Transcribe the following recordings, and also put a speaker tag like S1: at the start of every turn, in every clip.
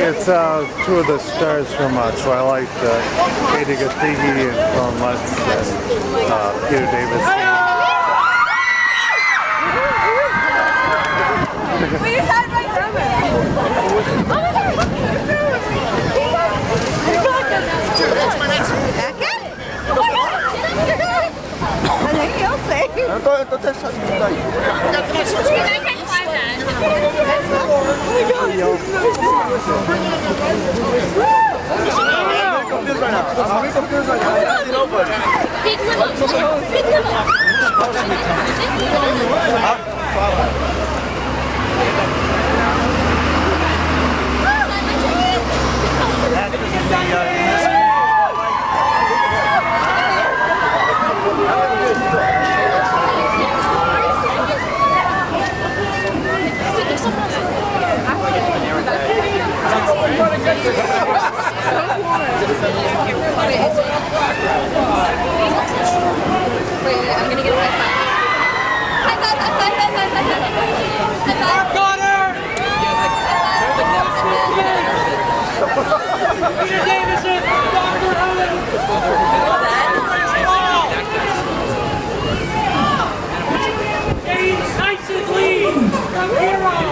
S1: It's two of the stars from Twilight, Edi Gathegi and Kellan Lutz and Peter Davison.
S2: Will you sign my That's my next one. I think he'll say. I can't climb that. Big little. Big little. I'm gonna get a high five. Mark Goddard! Peter Davison! Dr. Owen! Kyson Lee! From Boudrow!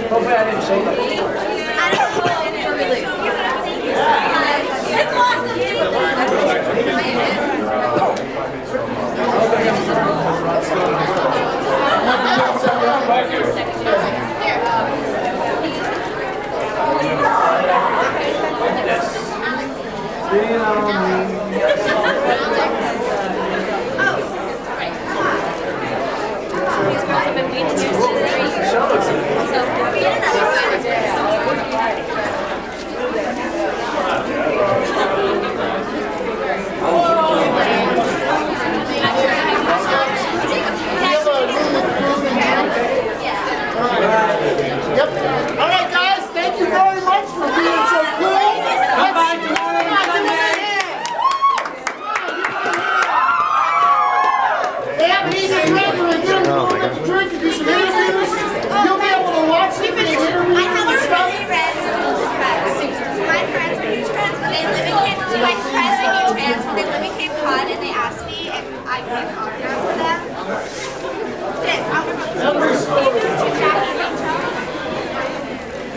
S3: Hopefully I didn't say that.
S2: It's awesome.
S3: Yep. All right, guys. Thank you very much for being so cool. Bye-bye. They have an easy drink. We're going to get them a drink and do some interviews. You'll be able to watch them and interview them and stuff.
S4: My friends are huge fans. They live in Cape Cod. My friends are huge fans. They live in Cape Cod and they asked me if I could get an autograph for them. This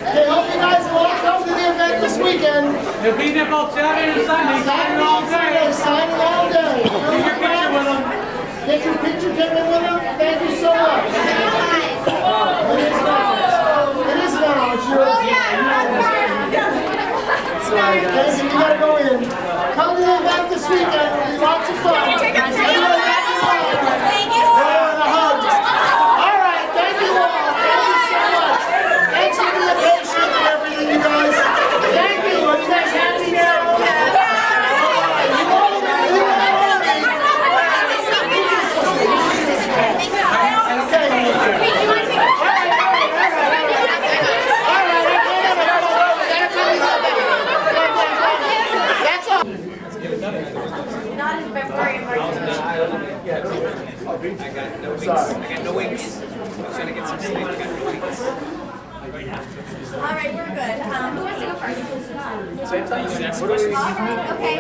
S3: Hey, hope you guys will all come to the event this weekend.
S5: They'll be there both Saturday and Sunday. Signing all day.
S3: Signing all day.
S5: Get your picture with them.
S3: Get your picture taken with them. Thank you so much. It is now. It is now. It's yours. Casey, you gotta go in. Come to the event this weekend. It'll be lots of fun.
S4: Thank you so much.
S3: All right, thank
S6: Trying to get some sleep.
S4: All right, we're good. Who wants to go first?
S6: Same time.
S4: Okay.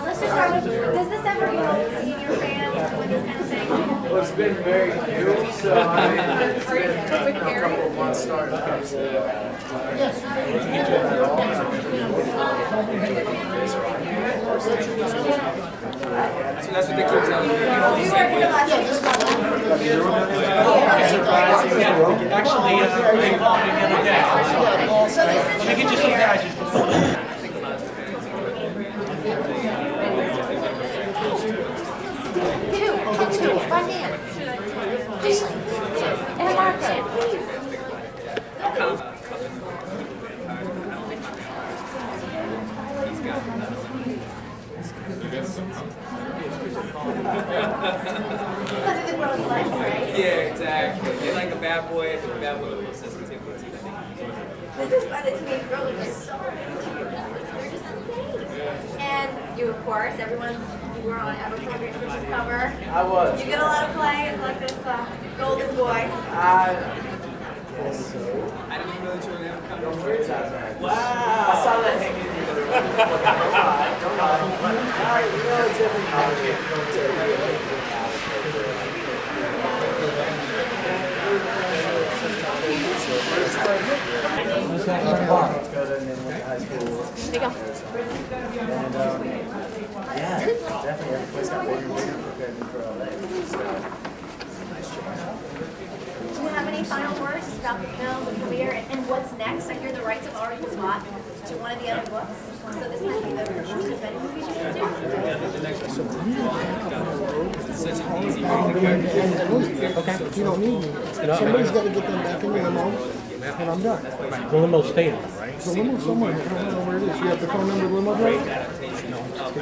S4: Let's just start with, does this ever go seeing your fans doing this kind of thing?
S7: Well, it's been very new, so I mean, it's been a couple of months starting up. So
S6: that's what they keep telling me.
S5: Actually, I called him the other day. We can just surprise you.
S4: Two, one man. And a marker. Something the girls like, right?
S6: Yeah, exactly. They like a bad boy, but the bad boy with a little sensitivity.
S4: This is why the teenage girls are just so into you. They're just insane. And you, of course, you were on Emmett Cullen's cover.
S7: I was.
S4: You get a lot of play as like this golden boy.
S7: I guess so.
S6: I didn't even know that you were in Emmett Cullen.
S7: Wow. I saw that hanging in the room. Don't lie. Alright, you know it's every Mark Goddard and then went to high school.
S4: There you go.
S7: And yeah, definitely every place got bigger and bigger prepared me for LA. So
S4: Do you have any final words about the film, the career, and what's next? I hear the rights have already been bought to one of the other books, so this might be the first of many movies you can do.
S6: It's such an easy way to go.
S8: Okay, you don't need me. Somebody's got to get them back in the limo, and I'm done.
S5: The limo stayed on, right?
S8: The limo's somewhere. I don't know where it is. You have the phone number of the limo driver? No.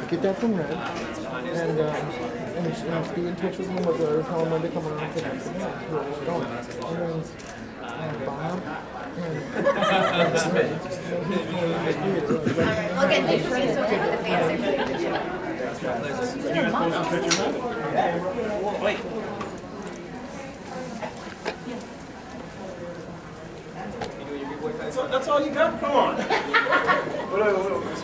S8: Get that from Red, and be in touch with the limo driver. Tell them when to come around to that. And then Bob.
S4: Look at you being so good with the fans.
S6: Wait.
S5: That's all you got? Come on.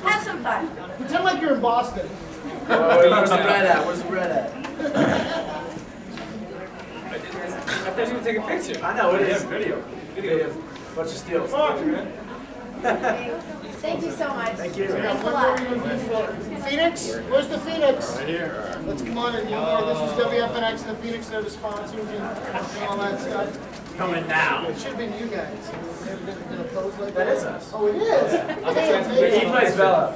S4: Have some fun.
S3: Pretend like you're in Boston.
S7: where's the bread at? Where's the bread at?
S6: I thought you were taking a picture.
S7: I know, it is. Video. Bunch of steals.
S4: Thank you so much.
S7: Thank you.
S4: Thanks a lot.
S3: Phoenix? Where's the Phoenix? Right here. Let's come on and this is WFNX and the Phoenix, they're the sponsors and all that stuff.
S7: Coming now.
S3: It should have been you guys. Been a pose like
S7: That is us.
S3: Oh, it is?
S7: He plays Bella.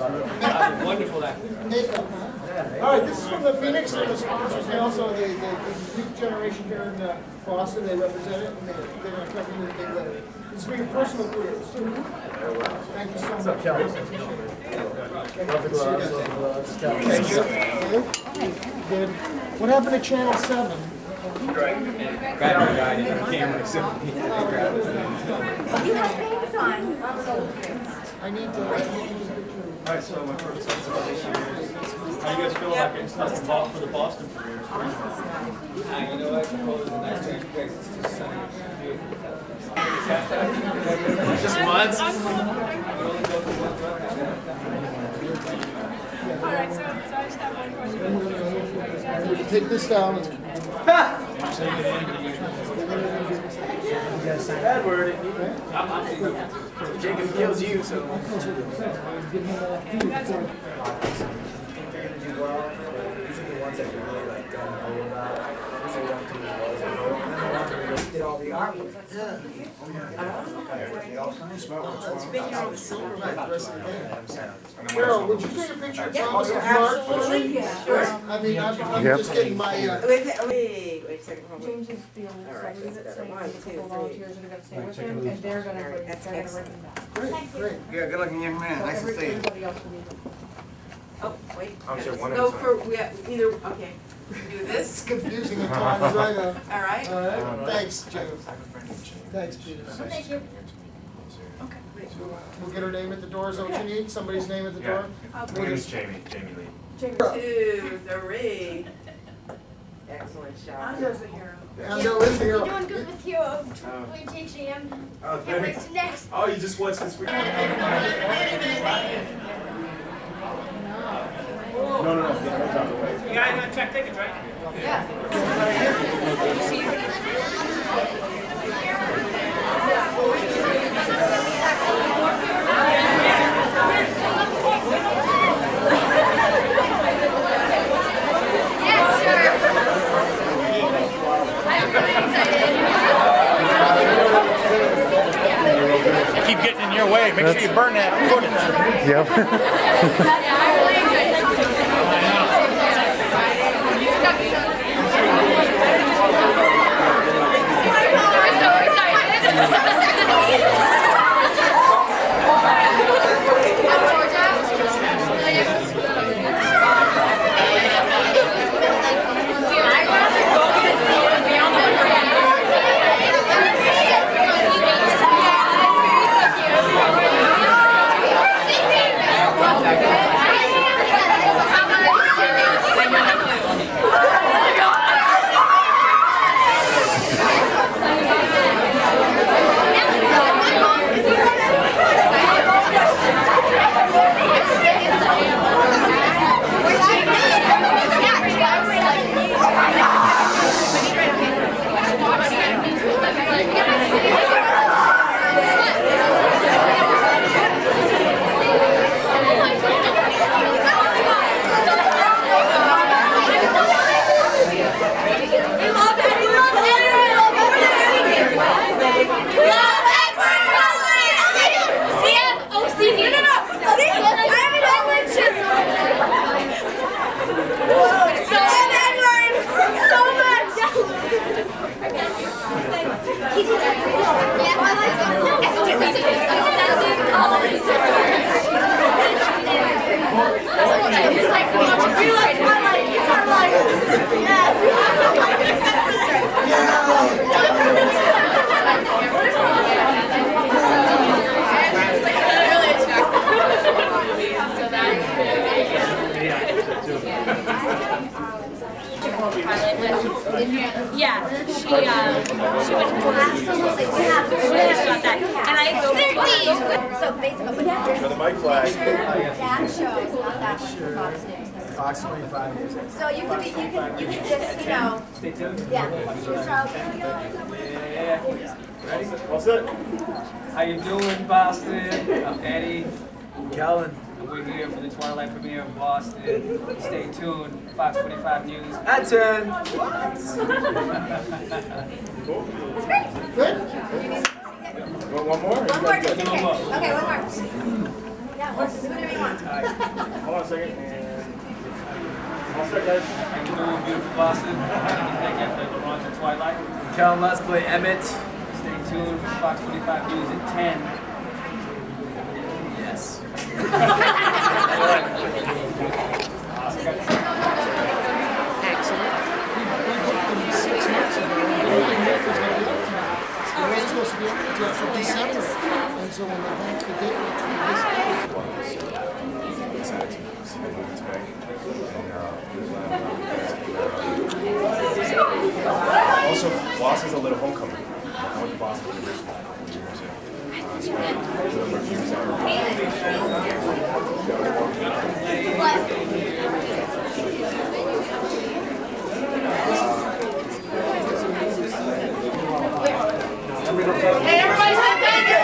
S6: Wonderful that.
S3: Makeup, huh? All right, this is from the Phoenix, they're the sponsors. They also, the youth generation here in Boston, they represent it, and they're going to cover you with a big letter. This is for your personal careers, too. Thank you so much.
S7: What's up, Kelly? Love the gloves. Thank you.
S3: Good. What happened to Channel 7?
S6: Guy in the camera.
S4: You have things on.
S3: I need to use a picture.
S9: Alright, so my first observation is, how do you guys feel about getting stuff involved for the Boston career?
S6: You know what? Chipotle is a nice change of pace. It's too sunny. Beautiful. Just once?
S2: Alright, so I just have one question.
S3: Take this down.
S7: Bad word. Jacob kills you, so. Did all the artwork.
S3: Carol, would you take a picture of Thomas and Mark for me? Sure. I mean, I'm just getting my,
S10: Wait a second.
S2: James is the only celebrity that's saying that a couple volunteers are gonna stay with him, and they're gonna bring him back.
S3: great.
S6: Yeah, good looking young man. Nice to see you.
S2: Everybody else will be.
S10: Oh, wait.
S6: I'm sure one of
S10: Go
S6: them.
S10: for, we have either, okay. Do
S3: It's
S10: this,
S3: confusing at times, I know.
S10: all right?
S3: All right, thanks, James. Thanks, Peter.
S4: Thank you.
S3: We'll get her name at the door, is that what you need? Somebody's name at the door?
S9: My name is Jamie Lee.
S10: 2, 3. Excellent shot.
S2: Andrew's a hero.
S3: And Liz here.
S4: Doing good with you. We take Jam.
S9: Oh,
S4: Can't wait to next.
S9: Oh, you just watched this week? No. Get those out of the way.
S5: You guys gonna check tickets, right?
S4: Yes, sir. I'm really excited.
S5: I keep getting in your way. Make sure you burn that footage.
S1: Yep.
S4: I'm really excited. We're so excited.
S11: Yeah, she went got that. And I
S4: So basically,
S9: For the mic flag.
S4: that shows, not that one, for Fox News.
S7: Fox 25 years.
S4: So you can just,
S9: Stay tuned.
S4: yeah.
S9: Ready? All set?
S6: How you doing, Boston? I'm Eddie Kellan, and we're here for the Twilight premiere in Boston. Stay tuned. Fox 25 News at 10.
S3: Good?
S9: Want one more?
S4: One more, just in case. Okay, one more. Yeah, do whatever you want.
S9: Hold on a second. All set, guys.
S6: How you doing, beautiful Boston? Anything after Laurent and Twilight?
S7: Kellan Lutz play Emmett.
S6: Stay tuned for Fox 25 News at 10.
S7: Yes.
S8: Supposed to be open until December, and so when they have the date,
S9: Also, Boston's a little homecoming. I went to Boston University. Spent a number of years out.
S4: Hey, everybody say thank you!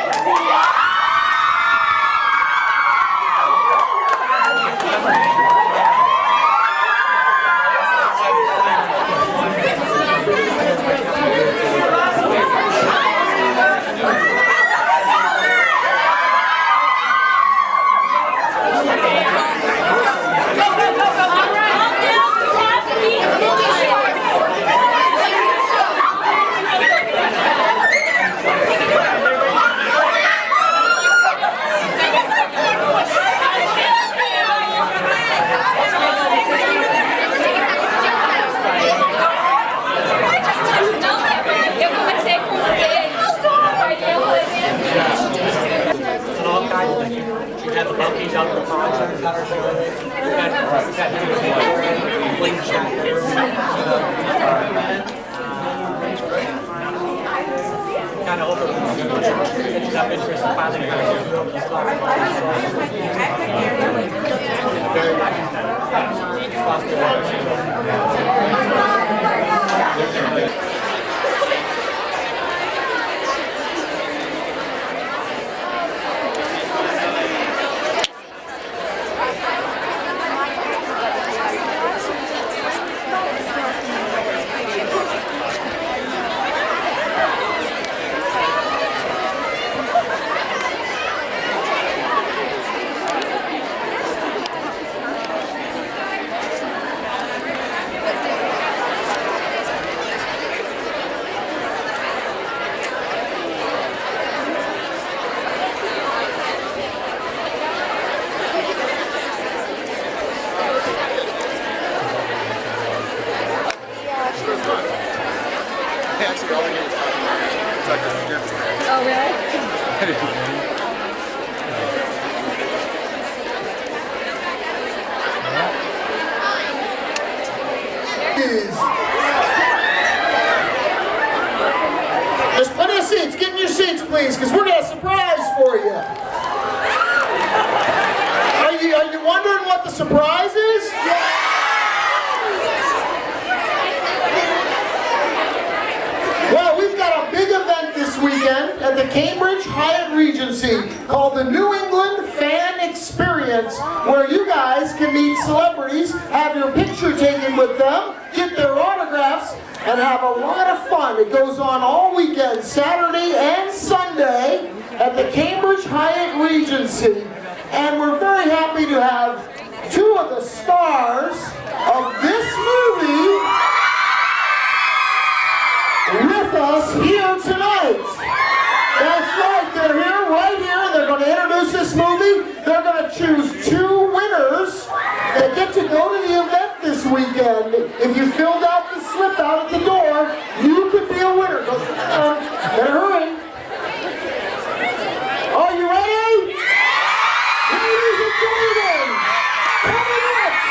S5: kind of overwhelmed. It's enough interest in finally kind of doing these very lucky
S3: There's plenty of seats. Get in your seats, please, because we're got a surprise for you. Are you wondering what the surprise is? Well, we've got a big event this weekend at the Cambridge Hyatt Regency called the New England Fan Experience, where you guys can meet celebrities, have your picture taken with them, get their autographs, and have a lot of fun. It goes on all weekend, Saturday and Sunday, at the Cambridge Hyatt Regency. And we're very happy to have two of the stars of this movie with us here tonight. That's right, they're here, right here. They're going to introduce this movie. They're going to choose two winners that get to go to the event this weekend. If you filled out the slip out at the door, you could be a winner. Better hurry. Are you ready? Ladies and gentlemen, Kellan Lutz,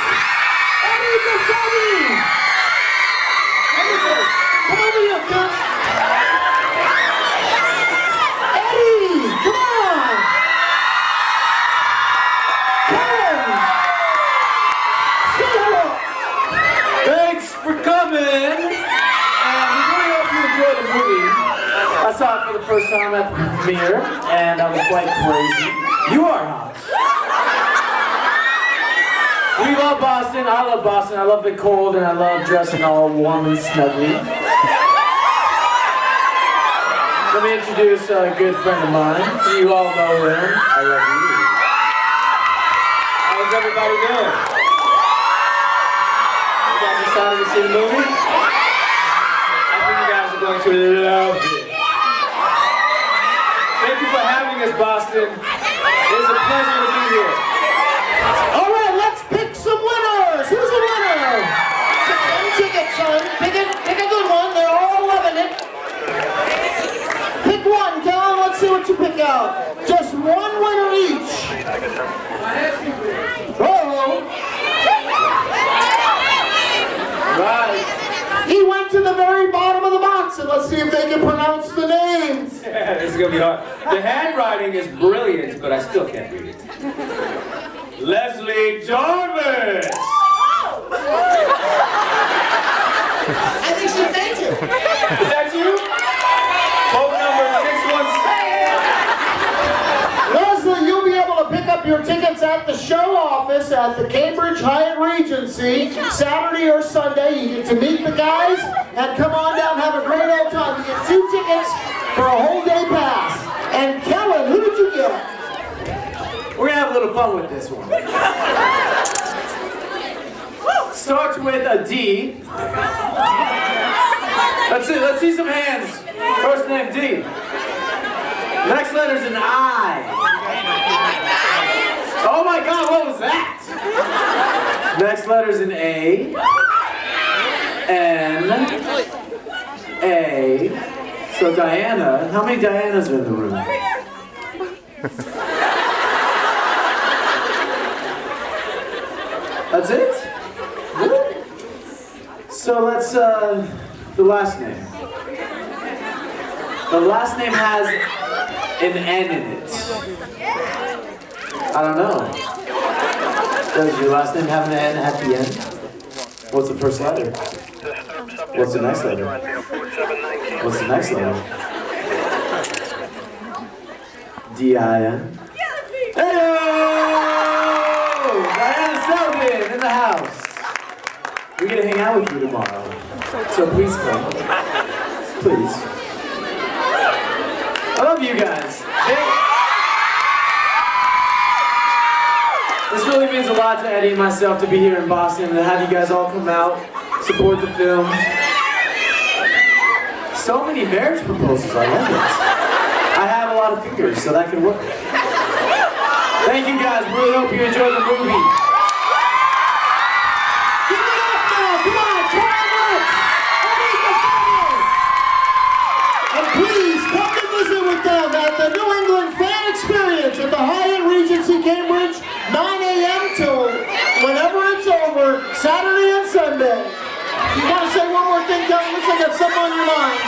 S3: Edi Gathegi. Come over here, kids. Eddie, come on. Kellan, say hello.
S7: Thanks for coming. We really hope you enjoyed the movie. I saw it for the first time at the premiere, and I was quite crazy. You are hot. We love Boston. I love Boston. I love the cold, and I love dressing all warm and snuggly. Let me introduce a good friend of mine. You all know him. I love you. How's everybody doing? You guys excited to see the movie? I think you guys are going to love it. Thank you for having us, Boston. It's a pleasure to be here.
S3: All right, let's pick some winners. Who's a winner? Pick one ticket, son. Pick a good one. They're all loving it. Pick one, Kellan. Let's see what you pick out. Just one winner each. Uh-oh.
S7: Right.
S3: He went to the very bottom of the box, and let's see if they can pronounce the names.
S6: Yeah, this is going to be hard. The handwriting is brilliant, but I still can't read it. Leslie Jarvis!
S3: I think she fainted.
S6: Is that you? Phone number 616.
S3: Leslie, you'll be able to pick up your tickets at the show office at the Cambridge Hyatt Regency, Saturday or Sunday. You get to meet the guys and come on down and have a great old time. You get 2 tickets for a whole day pass. And Kellan, who did you get?
S7: We're gonna have a little fun with this one. Starts with a D. Let's see some hands. First name D. Next letter's an I. Oh my God, what was that? Next letter's an A. N. A. So Diana. How many Dianas are in the room? That's it? Good. So let's, the last name. The last name has an N in it. I don't know. Does your last name have an N at the end? What's the first letter? What's the next letter? What's the next letter? D-I-N. Hey-o! Diana Selvin in the house. We're gonna hang out with you tomorrow. So please come. Please. I love you guys. This really means a lot to Eddie and myself to be here in Boston and to have you guys all come out, support the film. So many marriage proposals, I love it. I have a lot of fingers, so that can work. Thank you guys, really hope you enjoyed the movie. Give it up now, come on, Twilight! Edi Gathegi! And please, come to visit with them at the New England Fan Experience at the Hyatt Regency Cambridge, 9 a.m. till whenever it's over, Saturday and Sunday. You want to say one more thing, Kellan? Looks like you got something on your mind.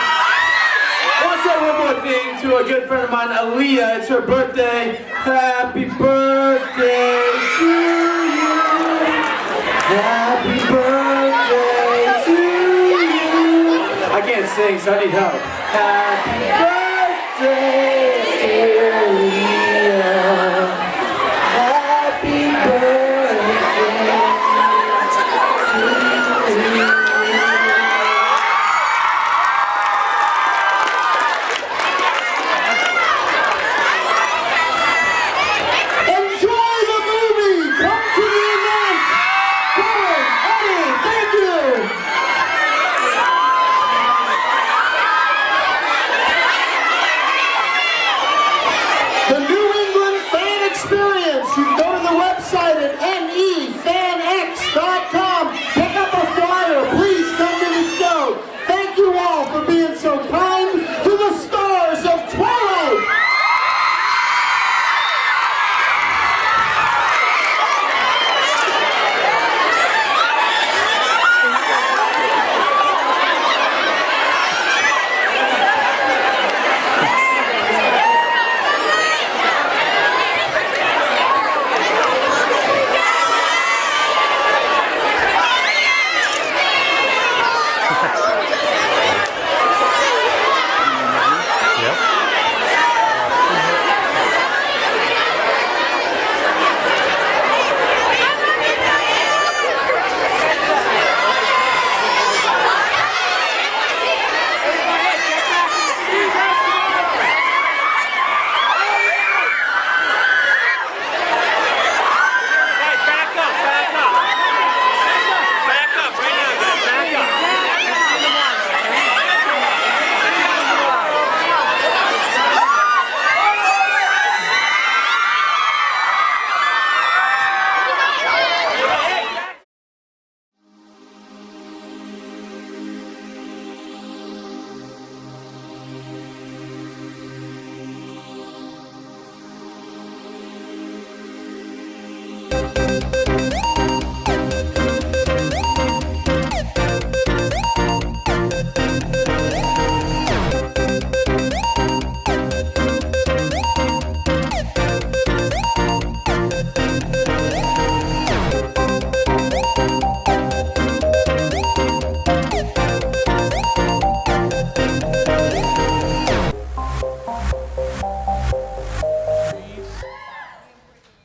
S7: I want to say one more thing to a good friend of mine, Aaliyah. It's her birthday. Happy birthday to you. Happy birthday to you. I can't sing, so I need help. Happy birthday, dear Aaliyah. Happy birthday to you. NEFEFanX.com. Pick up a flyer. Please come to the show. Thank you all for being so kind to the stars of Twilight.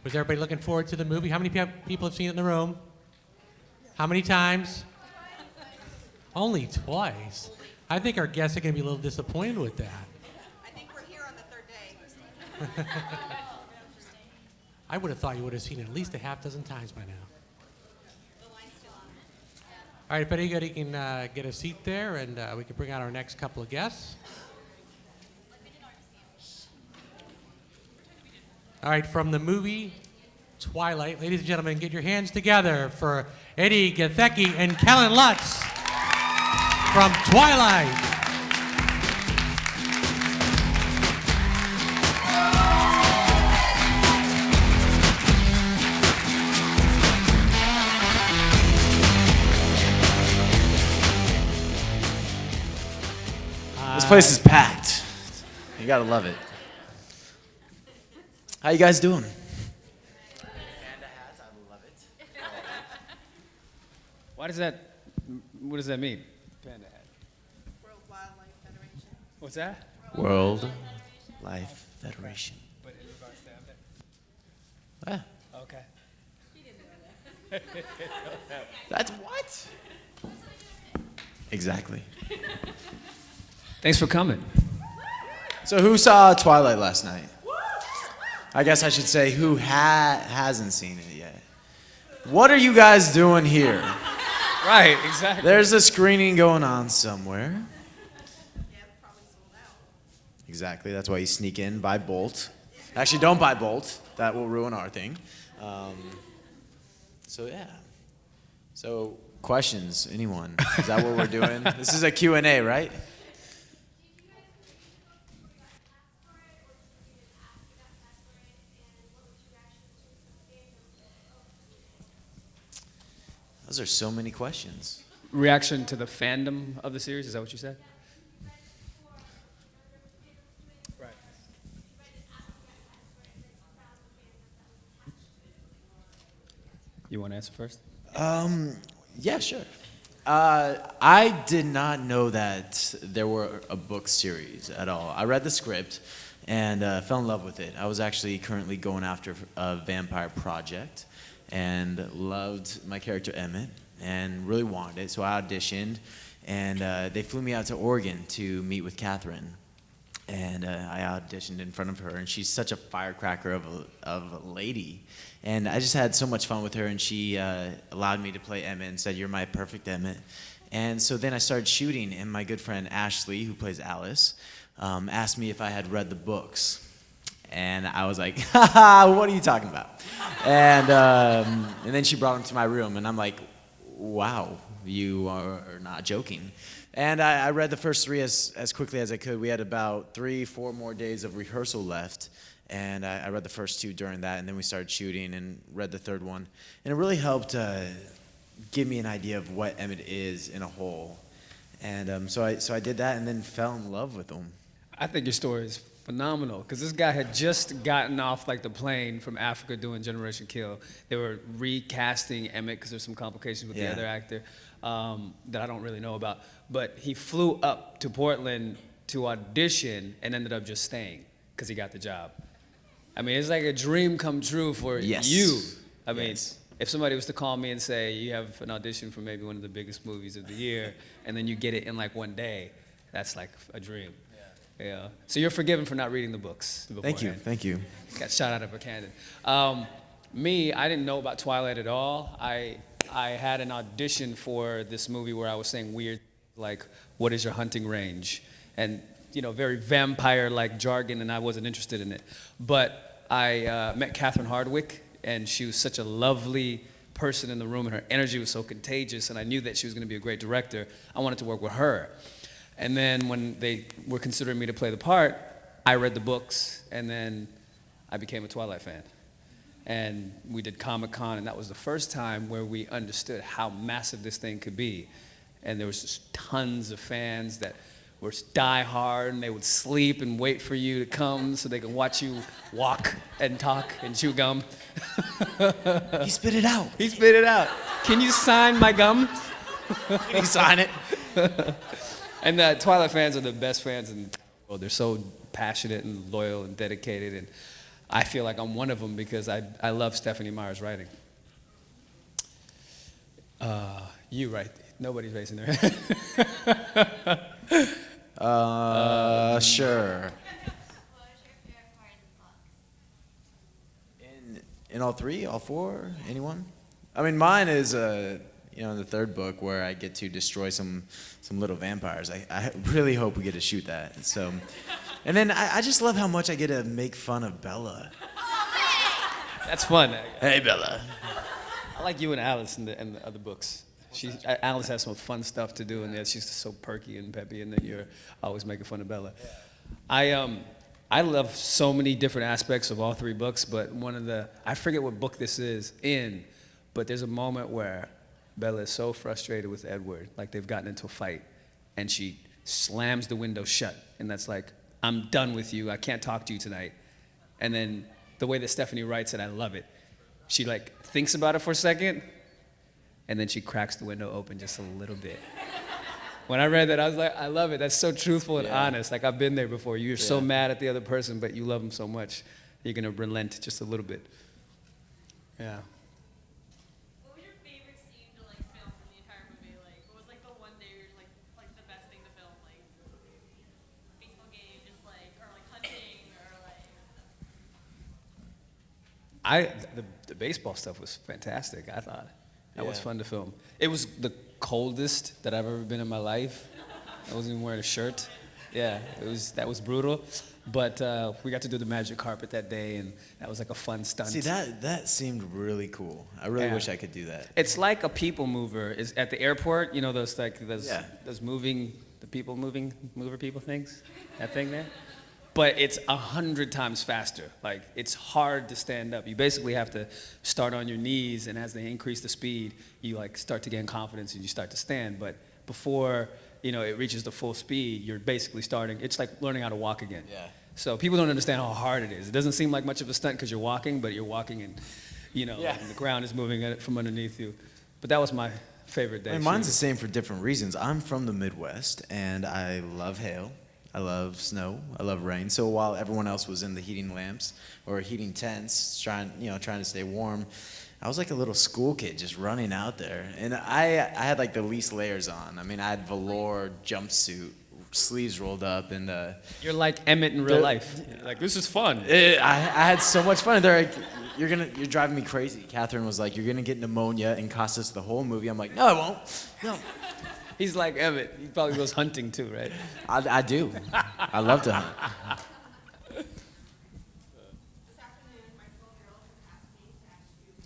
S5: Was everybody looking forward to the movie? How many people have seen it in the room? How many times? Only twice. I think our guests are going to be a little disappointed with that.
S11: I think we're here on the third day.
S5: I would have thought you would have seen it at least a half dozen times by now.
S11: The line's still on.
S5: All right, if anybody can get a seat there, and we can bring out our next couple of guests. All right, from the movie Twilight, ladies and gentlemen, get your hands together for Edi Gathegi and Kellan Lutz from Twilight.
S12: This place is packed. You gotta love it. How you guys doing?
S6: What does that mean? Panda hat.
S11: World Wildlife Federation.
S6: What's that?
S12: World Life Federation.
S6: But in regards to Emmett?
S12: Ah,
S6: Okay.
S12: that's what? Exactly.
S6: Thanks for coming.
S12: So who saw Twilight last night? I guess I should say who hasn't seen it yet. What are you guys doing here?
S6: Right, exactly.
S12: There's a screening going on somewhere.
S11: Yeah, probably sold out.
S12: Exactly, that's why you sneak in, buy Bolt. Actually, don't buy Bolt. That will ruin our thing. So yeah. So questions, anyone? Is that what we're doing? This is a Q&A, right? Those are so many questions.
S6: Reaction to the fandom of the series, is that what you said? Right. You want to answer first?
S12: Yeah, sure. I did not know that there were a book series at all. I read the script and fell in love with it. I was actually currently going after a vampire project and loved my character Emmett and really wanted it. So I auditioned and they flew me out to Oregon to meet with Catherine. And I auditioned in front of her, and she's such a firecracker of a lady. And I just had so much fun with her, and she allowed me to play Emmett and said, "You're my perfect Emmett." And so then I started shooting, and my good friend Ashley, who plays Alice, asked me if I had read the books. And I was like, "Ha, what are you talking about?" And then she brought him to my room, and I'm like, "Wow, you are not joking." And I read the first 3 as quickly as I could. We had about 3-4 more days of rehearsal left, and I read the first 2 during that, and then we started shooting and read the 3rd one. And it really helped give me an idea of what Emmett is in a whole. And so I did that and then fell in love with him.
S6: I think your story is phenomenal, because this guy had just gotten off like the plane from Africa doing Generation Kill. They were recasting Emmett because there's some complications with the other actor that I don't really know about. But he flew up to Portland to audition and ended up just staying because he got the job. I mean, it's like a dream come true for you. I mean, if somebody was to call me and say, you have an audition for maybe one of the biggest movies of the year, and then you get it in like one day, that's like a dream. Yeah. So you're forgiven for not reading the books beforehand.
S12: Thank you.
S6: Got shot out of a cannon. Me, I didn't know about Twilight at all. I had an audition for this movie where I was saying weird, like, what is your hunting range? And, you know, very vampire-like jargon, and I wasn't interested in it. But I met Catherine Hardwicke, and she was such a lovely person in the room, and her energy was so contagious, and I knew that she was going to be a great director. I wanted to work with her. And then when they were considering me to play the part, I read the books, and then I became a Twilight fan. And we did Comic-Con, and that was the first time where we understood how massive this thing could be. And there was just tons of fans that were die hard, and they would sleep and wait for you to come so they could watch you walk and talk and chew gum.
S12: He spit it out.
S6: He spit it out. Can you sign my gum?
S12: Can you sign it?
S6: And the Twilight fans are the best fans in the world. They're so passionate and loyal and dedicated, and I feel like I'm one of them because I love Stephenie Meyer's writing. You right. Nobody's raising their hand.
S12: Sure. In all 3, all 4, anyone? I mean, mine is, you know, in the 3rd book where I get to destroy some little vampires. I really hope we get to shoot that. So, and then I just love how much I get to make fun of Bella.
S6: That's fun.
S12: Hey, Bella.
S6: I like you and Alice in the other books. Alice has some fun stuff to do, and she's so perky and peppy, and then you're always making fun of Bella. I love so many different aspects of all 3 books, but I forget what book this is in, but there's a moment where Bella is so frustrated with Edward, like they've gotten into a fight, and she slams the window shut, and that's like I'm done with you. I can't talk to you tonight. And then the way that Stephanie writes it, I love it. She like thinks about it for a second, and then she cracks the window open just a little bit. When I read that, I was like, I love it. That's so truthful and honest. Like, I've been there before. You're so mad at the other person, but you love them so much, you're going to relent just a little bit. Yeah.
S11: What was your favorite scene to like film from the entire movie? Like, what was like the one day you're like the best thing to film? Like, baseball game, just like, or like hunting, or like.
S6: The baseball stuff was fantastic, I thought. That was fun to film. It was the coldest that I've ever been in my life. I wasn't even wearing a shirt. Yeah, that was brutal. But we got to do the magic carpet that day, and that was like a fun stunt.
S12: See, that seemed really cool. I really wish I could do that.
S6: It's like a people mover. Is at the airport, you know those mover people things? That thing there? But it's 100 times faster. Like, it's hard to stand up. You basically have to start on your knees, and as they increase the speed, you like start to gain confidence and you start to stand. But before it reaches the full speed, you're basically starting. It's like learning how to walk again. Yeah. So people don't understand how hard it is. It doesn't seem like much of a stunt because you're walking, but you're walking and and the ground is moving from underneath you. But that was my favorite day.
S12: I mean, mine's the same for different reasons. I'm from the Midwest, and I love hail. I love snow. I love rain. So while everyone else was in the heating lamps or heating tents, trying to stay warm, I was like a little school kid just running out there. And I had like the least layers on. I mean, I had velour jumpsuit, sleeves rolled up, and
S6: you're like Emmett in real life. Like, this is fun.
S12: I had so much fun. They're like, you're driving me crazy. Catherine was like, you're gonna get pneumonia and cost us the whole movie. I'm like, no, I won't. No.
S6: He's like Emmett. He probably goes hunting too, right?
S12: I do. I love to hunt.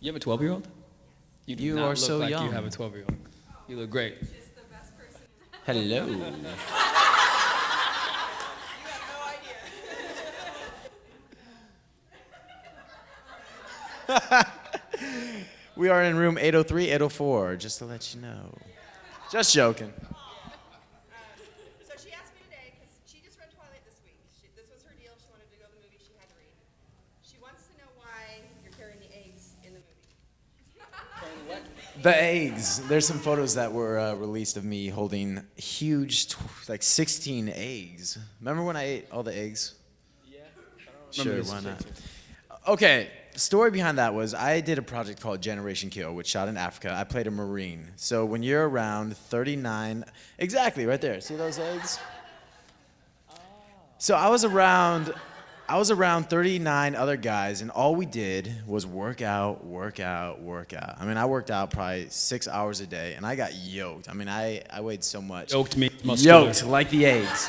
S6: You have a 12-year-old? You do not
S12: are
S6: look
S12: so
S6: like
S12: young.
S6: You have a 12-year-old. You look great.
S12: Hello. We are in room 803, 804, just to let you know. Just joking.
S11: So she asked me today, because she just read Twilight this week. This was her deal. She wanted to go to the movie. She had to read. She wants to know why you're carrying the eggs in the movie.
S12: The eggs. There's some photos that were released of me holding huge, like 16 eggs. Remember when I ate all the eggs?
S6: Yeah.
S12: Sure, why not? Okay, the story behind that was I did a project called Generation Kill, which shot in Africa. I played a Marine. So when you're around 39, exactly, right there. See those eggs? So I was around 39 other guys, and all we did was work out. I mean, I worked out probably 6 hours a day, and I got yoked. I mean, I weighed so much. Yoked, like the eggs.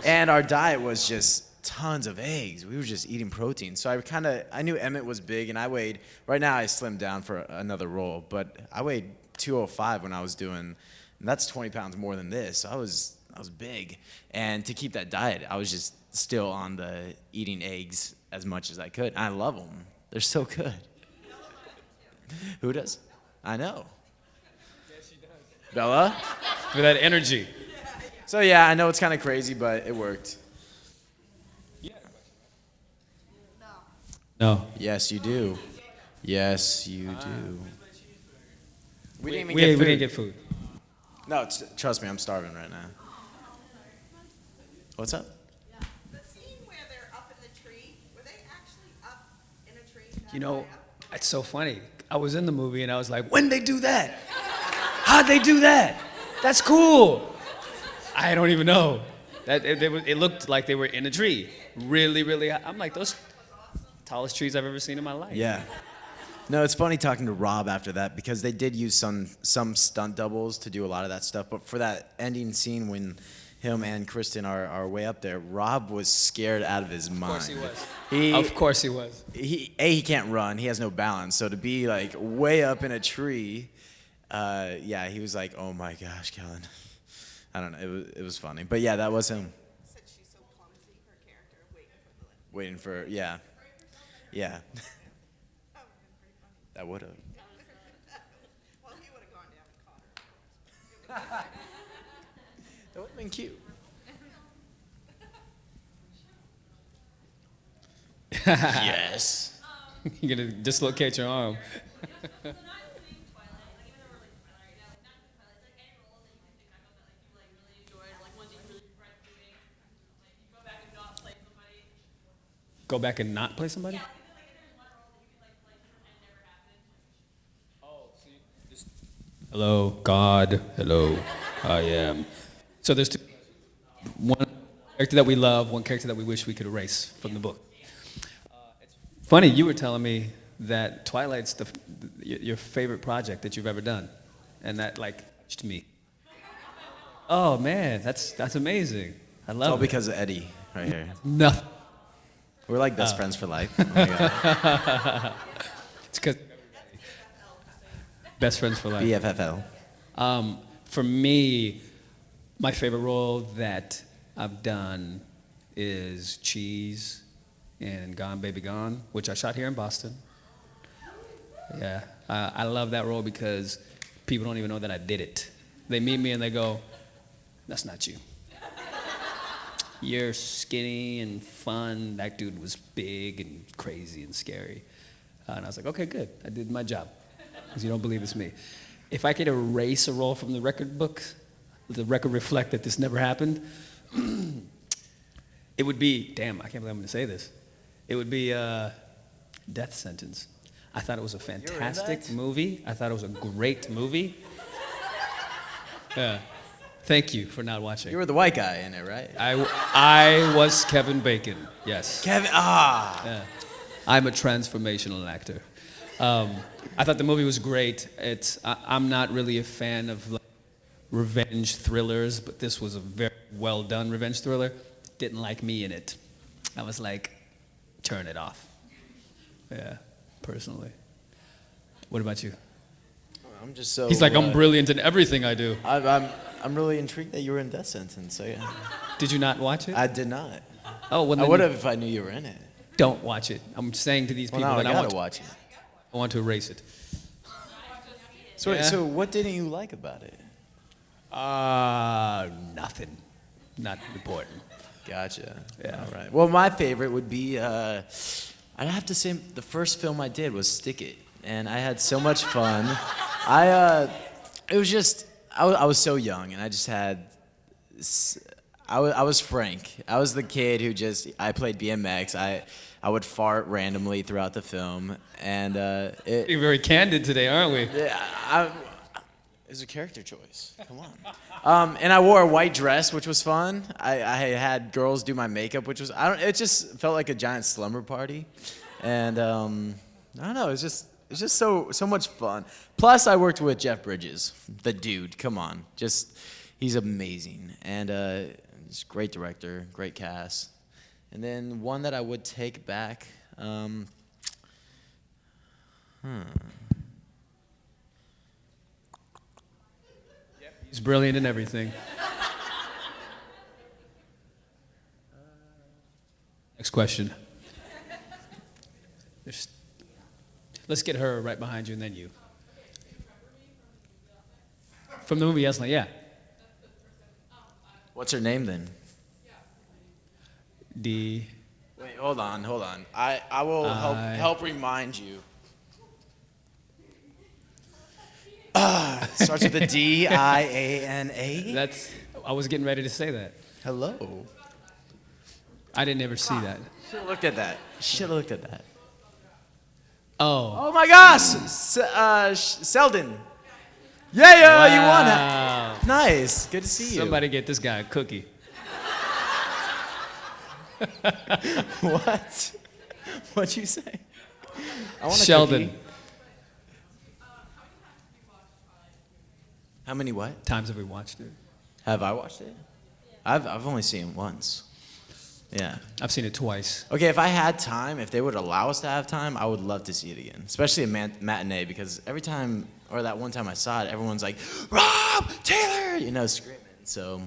S12: And our diet was just tons of eggs. We were just eating protein. So I knew Emmett was big, and right now I slimmed down for another role, but I weighed 205 when I was doing, and that's 20 pounds more than this. So I was big. And to keep that diet, I was just still on the eating eggs as much as I could. I love them. They're so good. Who does? I know.
S6: Yes, she does.
S12: Bella?
S6: For that energy.
S12: So yeah, I know it's kind of crazy, but it worked.
S6: No.
S12: Yes, you do. Yes, you do. We didn't
S6: get food.
S12: No, trust me, I'm starving right now. What's up?
S11: The scene where they're up in the tree, were they actually up in a tree?
S6: It's so funny. I was in the movie and I was like, when they do that? How'd they do that? That's cool. I don't even know. It looked like they were in a tree. Really, really high. I'm like, those tallest trees I've ever seen in my life.
S12: Yeah. No, it's funny talking to Rob after that because they did use some stunt doubles to do a lot of that stuff. But for that ending scene when him and Kristen are way up there, Rob was scared out of his mind.
S6: Of course he was. Of course he was.
S12: He can't run. He has no balance. So to be like way up in a tree, he was like, oh my gosh, Kellan. I don't know. It was funny. But yeah, that was him.
S11: Said she's so clumsy, her character,
S12: Waiting for, yeah. Yeah. That would have.
S11: Well, he would have gone down and caught her.
S12: That would have been cute. Yes.
S6: You're gonna dislocate your arm. Go back and not play somebody? Hello, God. Hello, I am. So there's two. One character that we love, one character that we wish we could erase from the book. It's funny, you were telling me that Twilight's your favorite project that you've ever done. And that, like, touched me. Oh, man, that's amazing. I love it.
S12: It's all because of Eddie right here.
S6: Nothing.
S12: We're like best friends for life. Oh my God.
S6: It's because best friends for life.
S12: BFFL.
S6: For me, my favorite role that I've done is Cheese in Gone Baby Gone, which I shot here in Boston. Yeah, I love that role because people don't even know that I did it. They meet me and they go, "That's not you. You're skinny and fun. That dude was big and crazy and scary." And I was like, okay, good. I did my job. Because you don't believe it's me. If I could erase a role from the record book, the record reflect that this never happened, it would be, damn, I can't believe I'm going to say this. It would be Death Sentence. I thought it was a fantastic movie. I thought it was a great movie. Yeah. Thank you for not watching.
S12: You were the white guy in it, right?
S6: I was Kevin Bacon, yes.
S12: Yeah.
S6: I'm a transformational actor. I thought the movie was great. I'm not really a fan of like, revenge thrillers, but this was a very well done revenge thriller. Didn't like me in it. I was like, turn it off. Yeah, personally. What about you?
S12: I'm just so.
S6: He's like, I'm brilliant in everything I do.
S12: I'm really intrigued that you were in Death Sentence. So yeah.
S6: Did you not watch it?
S12: I did not.
S6: Oh, well,
S12: I would have if I knew you were in it.
S6: Don't watch it. I'm saying to these people that I want to
S12: watch it.
S6: I want to erase it.
S12: So what didn't you like about it?
S6: Nothing. Not important.
S12: Gotcha.
S6: Yeah.
S12: All right. Well, my favorite would be, I'd have to say the first film I did was Stick It. And I had so much fun. It was just, I was so young and I just had, I was Frank. I was the kid who I played BMX. I would fart randomly throughout the film. And
S6: You're very candid today, aren't we?
S12: It was a character choice. Come on. And I wore a white dress, which was fun. I had girls do my makeup, which was, it just felt like a giant slumber party. And I don't know, it's just so much fun. Plus, I worked with Jeff Bridges, the dude. Come on, he's amazing, and he's a great director, great cast. And then one that I would take back.
S6: He's brilliant in everything. Next question. Let's get her right behind you and then you. From the movie Esla, yeah.
S12: What's her name then?
S6: D.
S12: Wait, hold on. I will help remind you. Starts with a D-I-A-N-A.
S6: I was getting ready to say that.
S12: Hello.
S6: I didn't ever see that.
S12: Should have looked at that.
S6: Oh.
S12: Oh my gosh! Selden. Yeah,
S6: Wow.
S12: you won it. Nice. Good to see you.
S6: Somebody get this guy a cookie.
S12: What? What'd you say? I want a
S6: Sheldon.
S12: cookie. How many what?
S6: Times have we watched it?
S12: Have I watched it? I've only seen it once. Yeah.
S6: I've seen it twice.
S12: Okay, if I had time, if they would allow us to have time, I would love to see it again. Especially a matinee, because every time, or that one time I saw it, everyone's like, Rob, Taylor, screaming. So,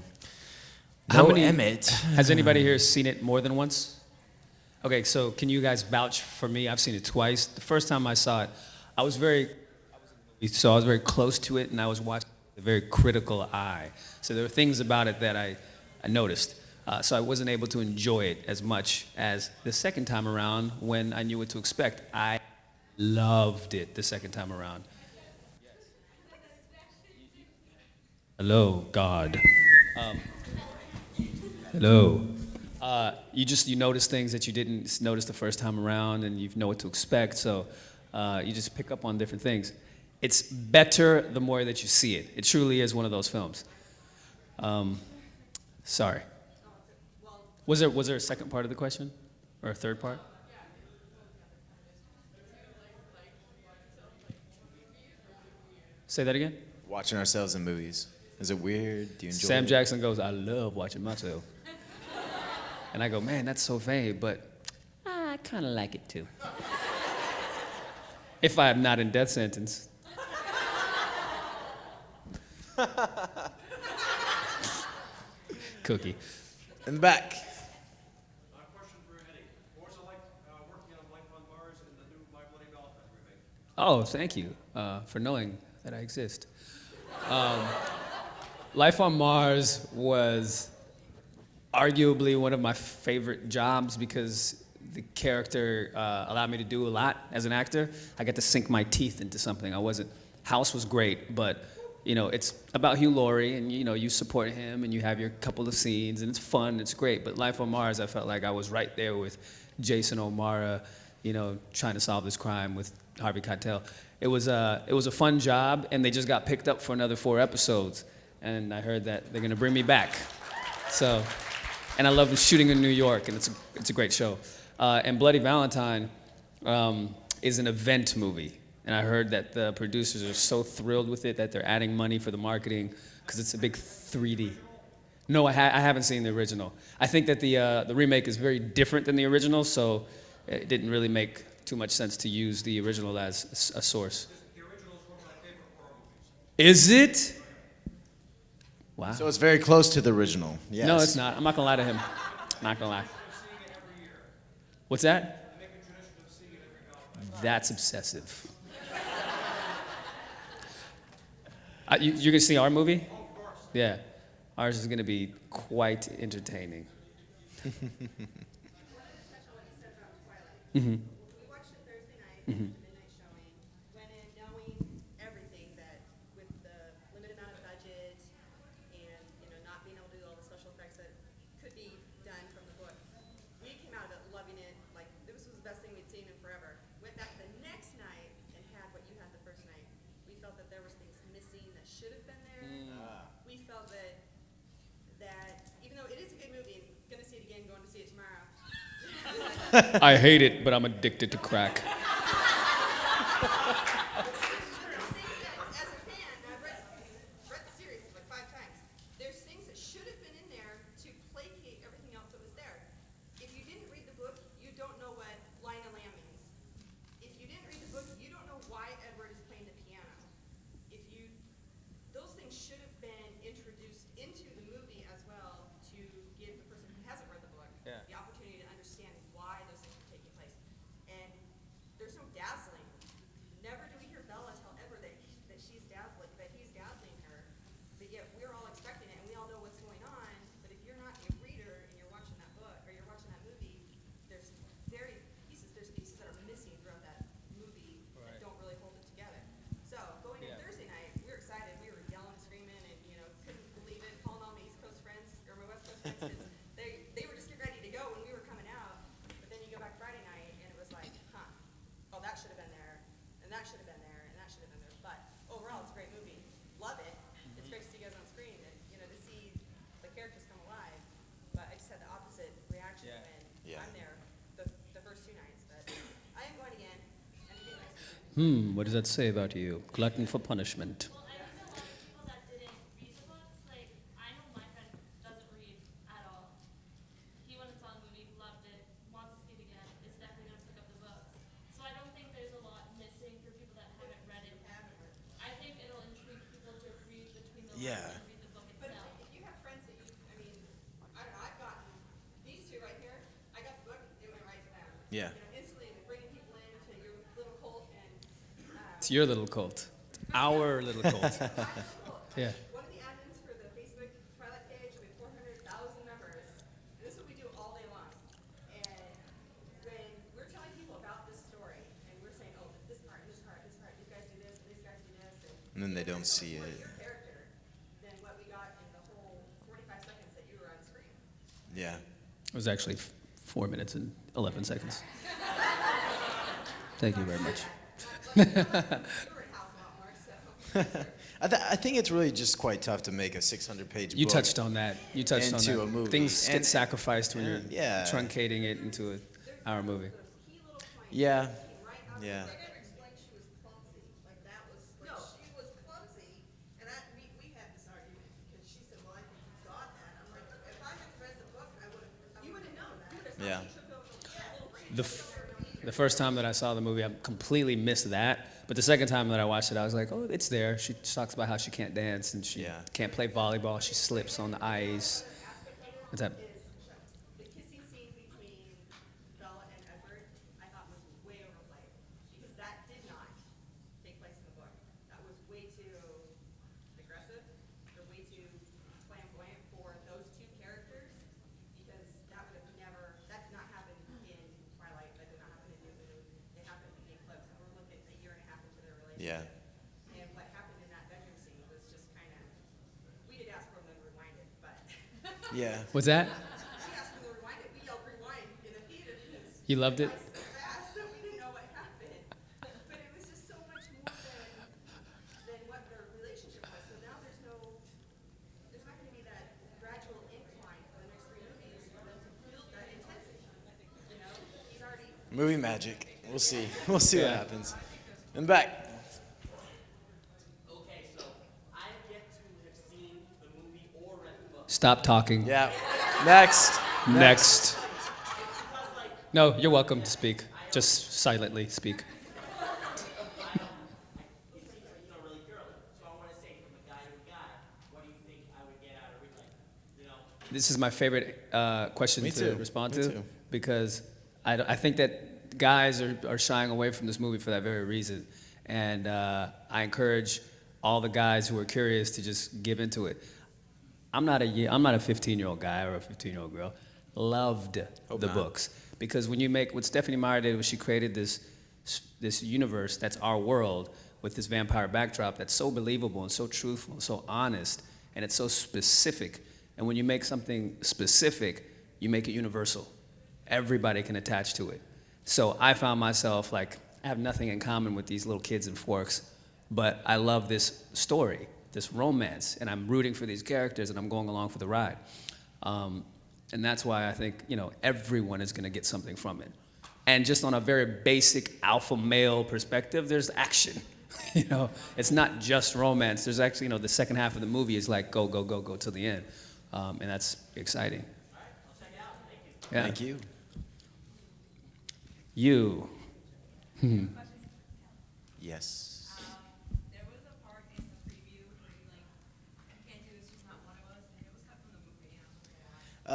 S12: Emmett.
S6: Has anybody here seen it more than once? Okay, so can you guys vouch for me? I've seen it twice. The first time I saw it, I was very close to it, and I was watching with a very critical eye. So there were things about it that I noticed. So I wasn't able to enjoy it as much as the second time around when I knew what to expect. I loved it the second time around. Hello, God. Hello. You notice things that you didn't notice the first time around, and you know what to expect, so you just pick up on different things. It's better the more that you see it. It truly is one of those films. Sorry. Was there a second part of the question? Or a third part? Say that again?
S12: Watching ourselves in movies. Is it weird? Do you enjoy
S6: Sam
S12: it?
S6: Jackson goes, I love watching myself. And I go, man, that's so vague, but I kind of like it too. If I am not in death sentence. Cookie.
S12: In the back.
S13: Question for Eddie. What was it like working on Life on Mars and the new My Bloody Valentine remake?
S6: Oh, thank you for knowing that I exist. Life on Mars was arguably one of my favorite jobs because the character allowed me to do a lot as an actor. I got to sink my teeth into something. House was great, but it's about Hugh Laurie, and you support him, and you have your couple of scenes, and it's fun, it's great. But Life on Mars, I felt like I was right there with Jason O'Mara, trying to solve this crime with Harvey Keitel. It was a fun job, and they just got picked up for another 4 episodes, and I heard that they're gonna bring me back. So, and I love shooting in New York, and it's a great show. And Bloody Valentine is an event movie. And I heard that the producers are so thrilled with it that they're adding money for the marketing because it's a big 3D. No, I haven't seen the original. I think that the remake is very different than the original, so it didn't really make too much sense to use the original as a source.
S13: The original is one of my favorite horror movies.
S6: Is it? Wow.
S12: So it's very close to the original. Yes.
S6: No, it's not. I'm not gonna lie to him. Not gonna lie. What's that? That's obsessive. You're gonna see our movie?
S13: Oh, of course.
S6: Yeah. Ours is gonna be quite entertaining. Mm-hmm.
S11: We watched it Thursday night, the midnight showing, went in knowing everything that with the limited amount of budget and not being able to do all the special effects that could be done from the book. We came out of it loving it, like this was the best thing we'd seen in forever. Went back the next night and had what you had the first night. We felt that there was things missing that should have been there. We felt that even though it is a good movie, and gonna see it again, going to see it tomorrow.
S6: I hate it, but I'm addicted to crack.
S11: As a fan, I've read the series like 5 times. There's things that should have been in there to placate everything else that was there. If you didn't read the book, you don't know what Lion and Lamb means. If you didn't read the book, you don't know why Edward is playing the piano. Those things should have been introduced into the movie as well to give the person who hasn't read the book the opportunity to understand why those things are taking place. And there's no dazzling. Never do we hear Bella tell Edward that she's dazzling, that he's dazzling her. But yet we're all expecting it, and we all know what's going on. But if you're not a reader and you're watching that book or you're watching that movie, there's pieces that are missing throughout that movie that don't really hold it together. So going in Thursday night, we were excited. We were yelling, screaming, and couldn't believe it. Calling all my East Coast friends or my West Coast friends 'cause they were just getting ready to go when we were coming out. But then you go back Friday night, and it was like, oh, that should have been there, and that should have been there, and that should have been there. But overall, it's a great movie. Love it. It's great to see you guys on screen and to see the characters come alive. But I just had the opposite reaction when I'm there the first 2 nights. But I am going again. And again next week.
S6: What does that say about you? Glutton for punishment.
S14: Well, I think there's a lot of people that didn't read the books. Like, I know my friend doesn't read at all. He went and saw the movie, loved it, wants to see it again, is definitely going to pick up the books. So I don't think there's a lot missing for people that haven't read it. I think it'll intrigue people to read between the lines and read the book
S11: But
S14: itself.
S11: if you have friends that I don't know, I've gotten these 2 right here. I got the book, it went right to them.
S12: Yeah.
S11: Instantly bringing people into your little cult and.
S6: It's your little cult. It's our little cult. Yeah.
S11: One of the admins for the Facebook Twilight page with 400,000 members
S12: then they don't see it.
S11: Than what we got in the whole 45 seconds that you were on screen.
S12: Yeah.
S6: It was actually 4 minutes and 11 seconds. Thank you very much.
S12: I think it's really just quite tough to make a 600-page book.
S6: You touched on that. You touched on
S12: into
S6: that.
S12: a movie.
S6: Things get sacrificed when you're
S12: yeah.
S6: truncating it into an hour movie.
S12: Yeah. Yeah. Yeah.
S6: The first time that I saw the movie, I completely missed that. But the second time that I watched it, I was like, oh, it's there. She talks about how she can't dance and she can't play volleyball. She slips on the ice. What's that?
S11: The kissing scene between Bella and Edward, I thought was way overplayed. Because that did not take place in the book. That was way too aggressive, or way too flamboyant for those two characters. Because that would have never, that did not happen in Twilight, that did not happen in New Moon. It happened in the Eclipse, and we're looking at a year and a half into their relationship.
S12: Yeah.
S11: And what happened in that bedroom scene was just kind of, we did ask for them to rewind it, but.
S12: Yeah.
S6: What's that?
S11: We asked them to rewind it, we yelled rewind in the theater because.
S6: You loved it?
S11: Fast, so we didn't know what happened. But it was just so much more than what their relationship was. So now there's not going to be that gradual incline for the next 3 movies for them to build that intensity. You know, he's already.
S12: Movie magic. We'll see. We'll see what happens. And back.
S15: Okay, so I've yet to have seen the movie or read the book.
S6: Stop talking.
S12: Yeah. Next.
S6: Next. No, you're welcome to speak. Just silently speak. This is my favorite question to respond to because I think that guys are shying away from this movie for that very reason. And I encourage all the guys who are curious to just give into it. I'm not a 15-year-old guy or a 15-year-old girl. Loved the books. Because when you make, what Stephanie Meyer did was she created this universe that's our world with this vampire backdrop that's so believable and so truthful and so honest, and it's so specific. And when you make something specific, you make it universal. Everybody can attach to it. So I found myself like, I have nothing in common with these little kids in Forks, but I love this story, this romance, and I'm rooting for these characters and I'm going along for the ride. And that's why I think, everyone is gonna get something from it. And just on a very basic alpha male perspective, there's action. It's not just romance. There's actually, the second half of the movie is like go, go, go, go till the end. And that's exciting.
S15: All right, I'll check it out. Thank you.
S12: Thank you.
S6: You.
S12: Yes.
S11: There was a part in the preview where you can't do this, she's not one of us, and it was cut from the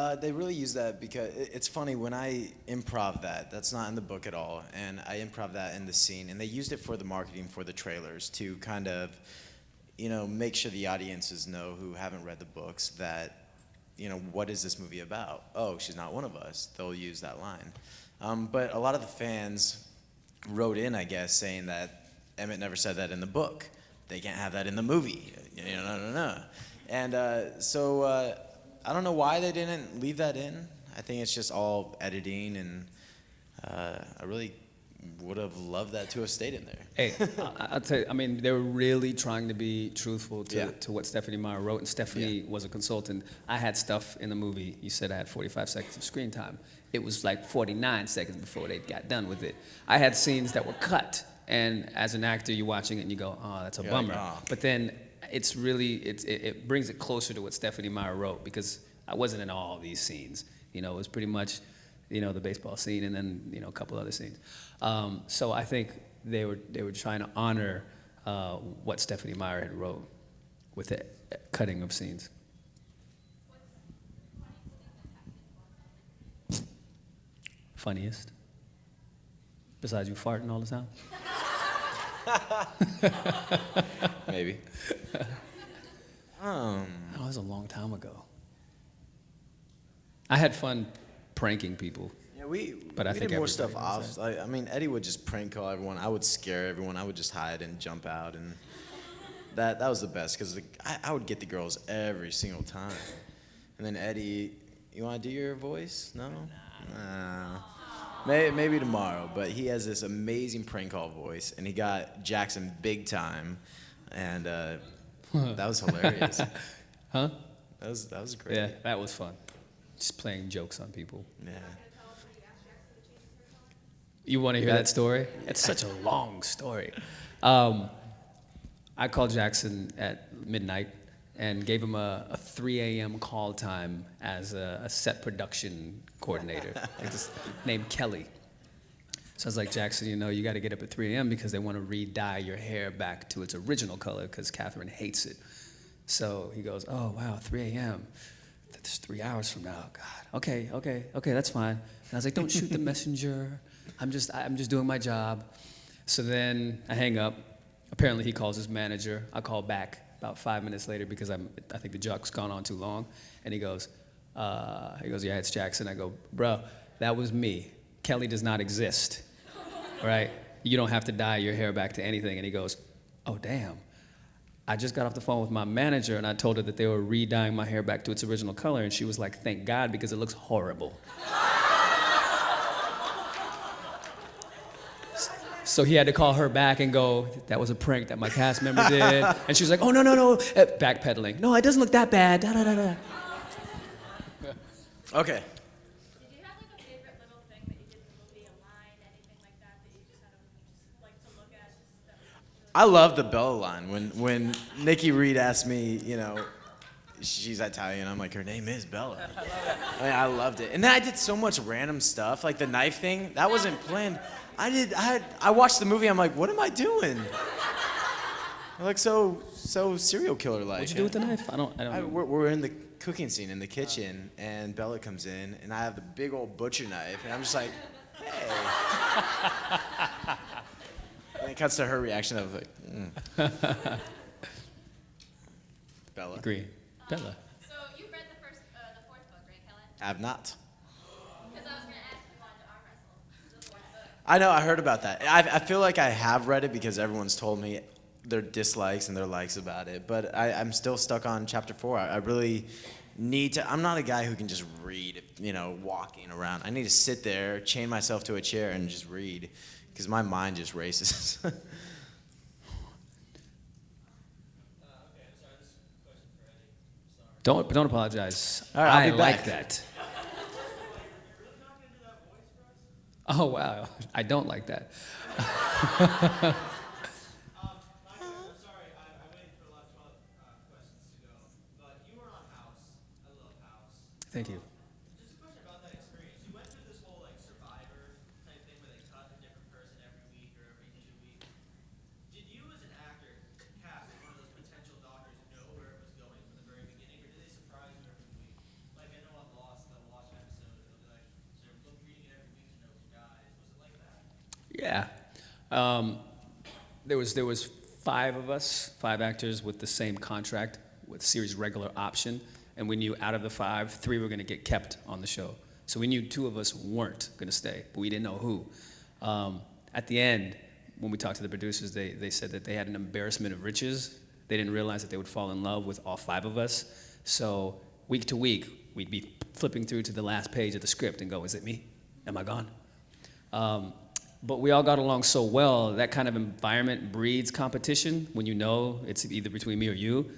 S11: movie.
S12: They really use that because it's funny when I improv that's not in the book at all, and I improv that in the scene, and they used it for the marketing for the trailers to kind of, make sure the audiences know who haven't read the books that, what is this movie about? Oh, she's not one of us. They'll use that line. But a lot of the fans wrote in, I guess, saying that Emmett never said that in the book. They can't have that in the movie. No. And so I don't know why they didn't leave that in. I think it's just all editing, and I really would have loved that to have stayed in there.
S6: Hey, I'll tell you, they were really trying to be truthful to what Stephanie Meyer wrote, and Stephanie was a consultant. I had stuff in the movie. You said I had 45 seconds of screen time. It was like 49 seconds before they got done with it. I had scenes that were cut, and as an actor, you're watching it and you go, oh, that's a bummer.
S12: Like, oh.
S6: But then it brings it closer to what Stephanie Meyer wrote, because I wasn't in all these scenes. It was pretty much, the baseball scene and then, a couple other scenes. So I think they were trying to honor what Stephanie Meyer had wrote with the cutting of scenes. Funniest? Besides you farting all the time?
S12: Maybe.
S6: That was a long time ago. I had fun pranking people.
S12: Yeah, we
S6: think
S12: did more stuff
S6: everybody
S12: off.
S6: does
S12: Eddie would just prank call everyone. I would scare everyone. I would just hide and jump out, and That was the best because I would get the girls every single time. And then Eddie, you want to do your voice? No? Nah. Maybe tomorrow, but he has this amazing prank call voice, and he got Jackson big time, and that was hilarious.
S6: Huh?
S12: That was great.
S6: Yeah, that was fun. Just playing jokes on people.
S12: Yeah.
S6: You want to hear that story? It's such a long story. I called Jackson at midnight and gave him a 3 a.m. call time as a set production coordinator, named Kelly. So I was like, Jackson, you got to get up at 3 a.m. because they want to re-dye your hair back to its original color because Catherine hates it. So he goes, oh, wow, 3 a.m. That's 3 hours from now. God, okay, that's fine. And I was like, don't shoot the messenger. I'm just doing my job. So then I hang up. Apparently he calls his manager. I call back about 5 minutes later because I think the joke's gone on too long. And he goes, yeah, it's Jackson. I go, bro, that was me. Kelly does not exist, right? You don't have to dye your hair back to anything. And he goes, oh, damn. I just got off the phone with my manager and I told her that they were re-dyeing my hair back to its original color. And she was like, thank God, because it looks horrible. So he had to call her back and go, that was a prank that my cast member did. And she was like, oh, no, backpedaling. No, it doesn't look that bad. Da, da, da, da.
S12: Okay.
S14: Did you have like a favorite little thing that you did in the movie, a line, anything like that you just kind of like to look at?
S12: I love the Bella line. When Nikki Reed asked me, she's Italian. I'm like, her name is Bella. I loved it. And then I did so much random stuff, like the knife thing. That wasn't planned. I watched the movie. I'm like, what am I doing? I'm like so serial killer like.
S6: What'd you do with the knife? I don't know.
S12: We're in the cooking scene in the kitchen, and Bella comes in, and I have the big old butcher knife, and I'm just like, hey. And it cuts to her reaction of like, Bella.
S6: Agree. Bella.
S14: So you read the fourth book, right, Kellan?
S12: I have not.
S14: Because I was going to ask if you wanted to arm wrestle the fourth book.
S12: I know, I heard about that. I feel like I have read it because everyone's told me their dislikes and their likes about it, but I'm still stuck on chapter 4. I really need to. I'm not a guy who can just read, walking around. I need to sit there, chain myself to a chair, and just read, because my mind just races.
S6: Don't apologize.
S12: All right, I'll be
S6: I like
S12: back.
S6: that. Oh, wow. I don't like that. Thank you.
S15: Just a question about that experience. You went through this whole Survivor type thing where they cut a different person every week or every 2 weeks. Did you as an actor cast as one of those potential doctors know where it was going from the very beginning, or did they surprise you every week? Like I know on Lost, they'll watch an episode and they'll be like, they're reading it every week to know who dies. Was it like that?
S6: Yeah. There was 5 of us, 5 actors with the same contract with series regular option. And we knew out of the 5, 3 were going to get kept on the show. So we knew 2 of us weren't going to stay, but we didn't know who. At the end, when we talked to the producers, they said that they had an embarrassment of riches. They didn't realize that they would fall in love with all 5 of us. So week to week, we'd be flipping through to the last page of the script and go, is it me? Am I gone? But we all got along so well, that kind of environment breeds competition when you know it's either between me or you.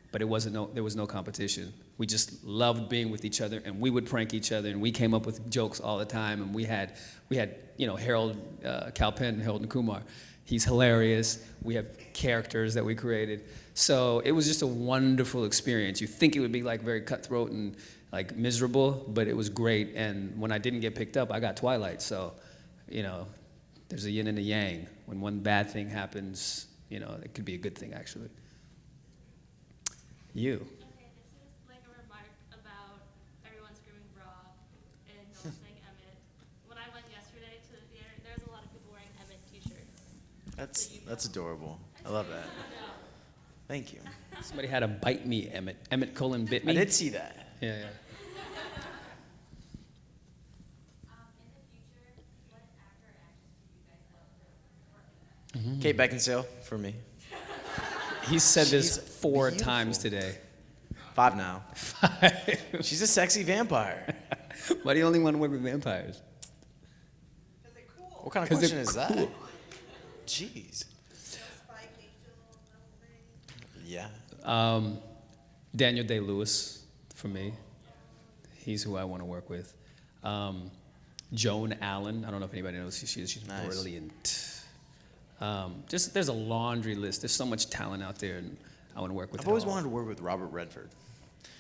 S6: But there was no competition. We just loved being with each other, and we would prank each other, and we came up with jokes all the time. And we had Harold Kalpen, Harold and Kumar. He's hilarious. We have characters that we created. So it was just a wonderful experience. You think it would be very cutthroat and miserable, but it was great. And when I didn't get picked up, I got Twilight. So, there's a yin and a yang. When one bad thing happens, it could be a good thing actually. You.
S14: Okay, this is a remark about everyone screaming bra and no one saying Emmett. When I went yesterday to the theater, there's a lot of people wearing Emmett t-shirts.
S12: That's adorable. I love that. Thank you.
S6: Somebody had a bite me, Emmett. Emmett Cullen bit me.
S12: I did see that.
S6: Yeah.
S14: In the future, what actor or actress do you guys love to work with?
S12: Kate Beckinsale for me.
S6: He said this
S12: She's
S6: 4
S12: beautiful.
S6: times today.
S12: 5 now. She's a sexy vampire.
S6: Why do you only want to work with vampires?
S12: What kind of
S6: 'Cause
S12: question
S6: they're
S12: is
S6: cool.
S12: that? Jeez. Yeah.
S6: Daniel Day-Lewis, for me. He's who I want to work with. Joan Allen. I don't know if anybody knows who she is. She's
S12: Nice.
S6: brilliant. Just there's a laundry list. There's so much talent out there, and I want to work with.
S12: I've
S6: it
S12: always
S6: all.
S12: wanted to work with Robert Redford.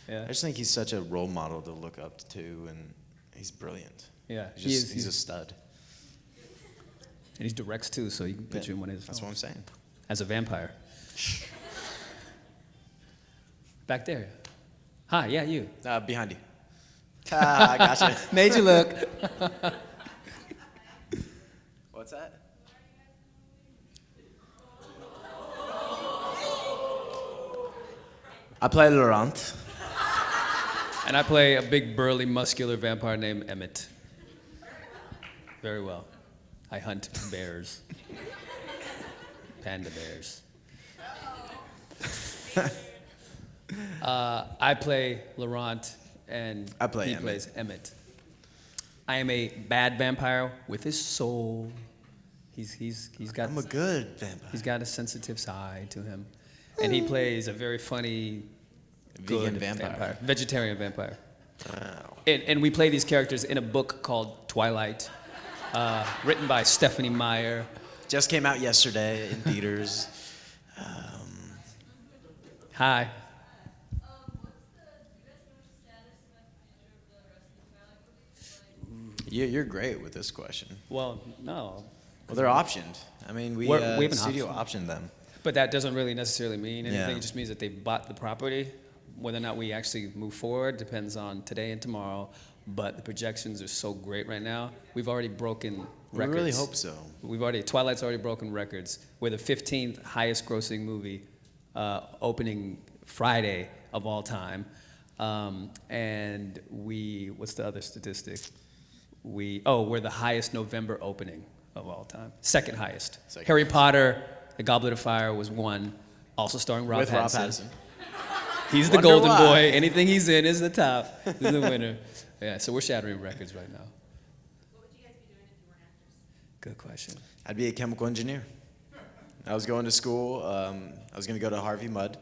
S6: Yeah.
S12: I just think he's such a role model to look up to, and he's brilliant.
S6: Yeah,
S12: He's a stud.
S6: And he directs too, so you can put you in one of his.
S12: That's what I'm saying.
S6: As a vampire. Back there. Hi, yeah, you.
S12: Behind you. I gotcha.
S6: Made you look.
S12: What's that? I play Laurent.
S6: And I play a big, burly, muscular vampire named Emmett. Very well. I hunt bears. Panda bears. I play Laurent, and
S12: I play
S6: he
S12: Emmett.
S6: plays Emmett. I am a bad vampire with his soul. He's got.
S12: I'm a good vampire.
S6: He's got a sensitive side to him, and he plays a very funny,
S12: Vegan
S6: good
S12: vampire.
S6: vegetarian vampire.
S12: Wow.
S6: And we play these characters in a book called Twilight, written by Stephanie Meyer.
S12: Just came out yesterday in theaters.
S6: Hi.
S12: You're great with this question.
S6: Well, no.
S12: Well, they're optioned. I mean, we
S6: have an
S12: studio
S6: option.
S12: optioned them.
S6: But that doesn't really necessarily mean anything.
S12: Yeah.
S6: It just means that they've bought the property. Whether or not we actually move forward depends on today and tomorrow. But the projections are so great right now. We've already broken records.
S12: We really hope so.
S6: Twilight's already broken records. We're the 15th highest grossing movie opening Friday of all time. And what's the other statistic? We're the highest November opening of all time. Second highest. Harry Potter, The Goblet of Fire was 1, also starring Rob
S12: With
S6: Pattinson.
S12: Rob Pattinson.
S6: He's the
S12: Wonder
S6: golden
S12: why.
S6: boy. Anything he's in is the top. He's the winner. Yeah, so we're shattering records right now.
S14: What would you guys be doing if you weren't actors?
S6: Good question.
S12: I'd be a chemical engineer. I was going to school. I was going to go to Harvey Mudd,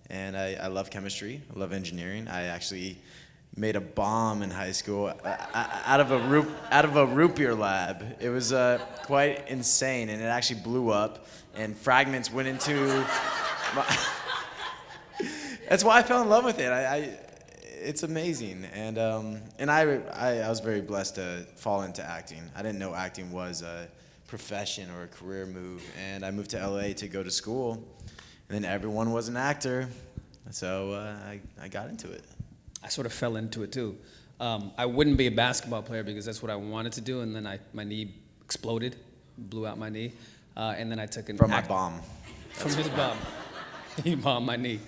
S12: and I love chemistry. I love engineering. I actually made a bomb in high school out of a root beer lab. It was quite insane, and it actually blew up, and fragments went into my... That's why I fell in love with it. It's amazing, and I was very blessed to fall into acting. I didn't know acting was a profession or a career move, and I moved to LA to go to school, and then everyone was an actor, so I got into it.
S6: I sort of fell into it too. I wouldn't be a basketball player because that's what I wanted to do, and then my knee exploded, blew out my knee, and then I took an
S12: From my bomb.
S6: From his bomb. He bombed my knee.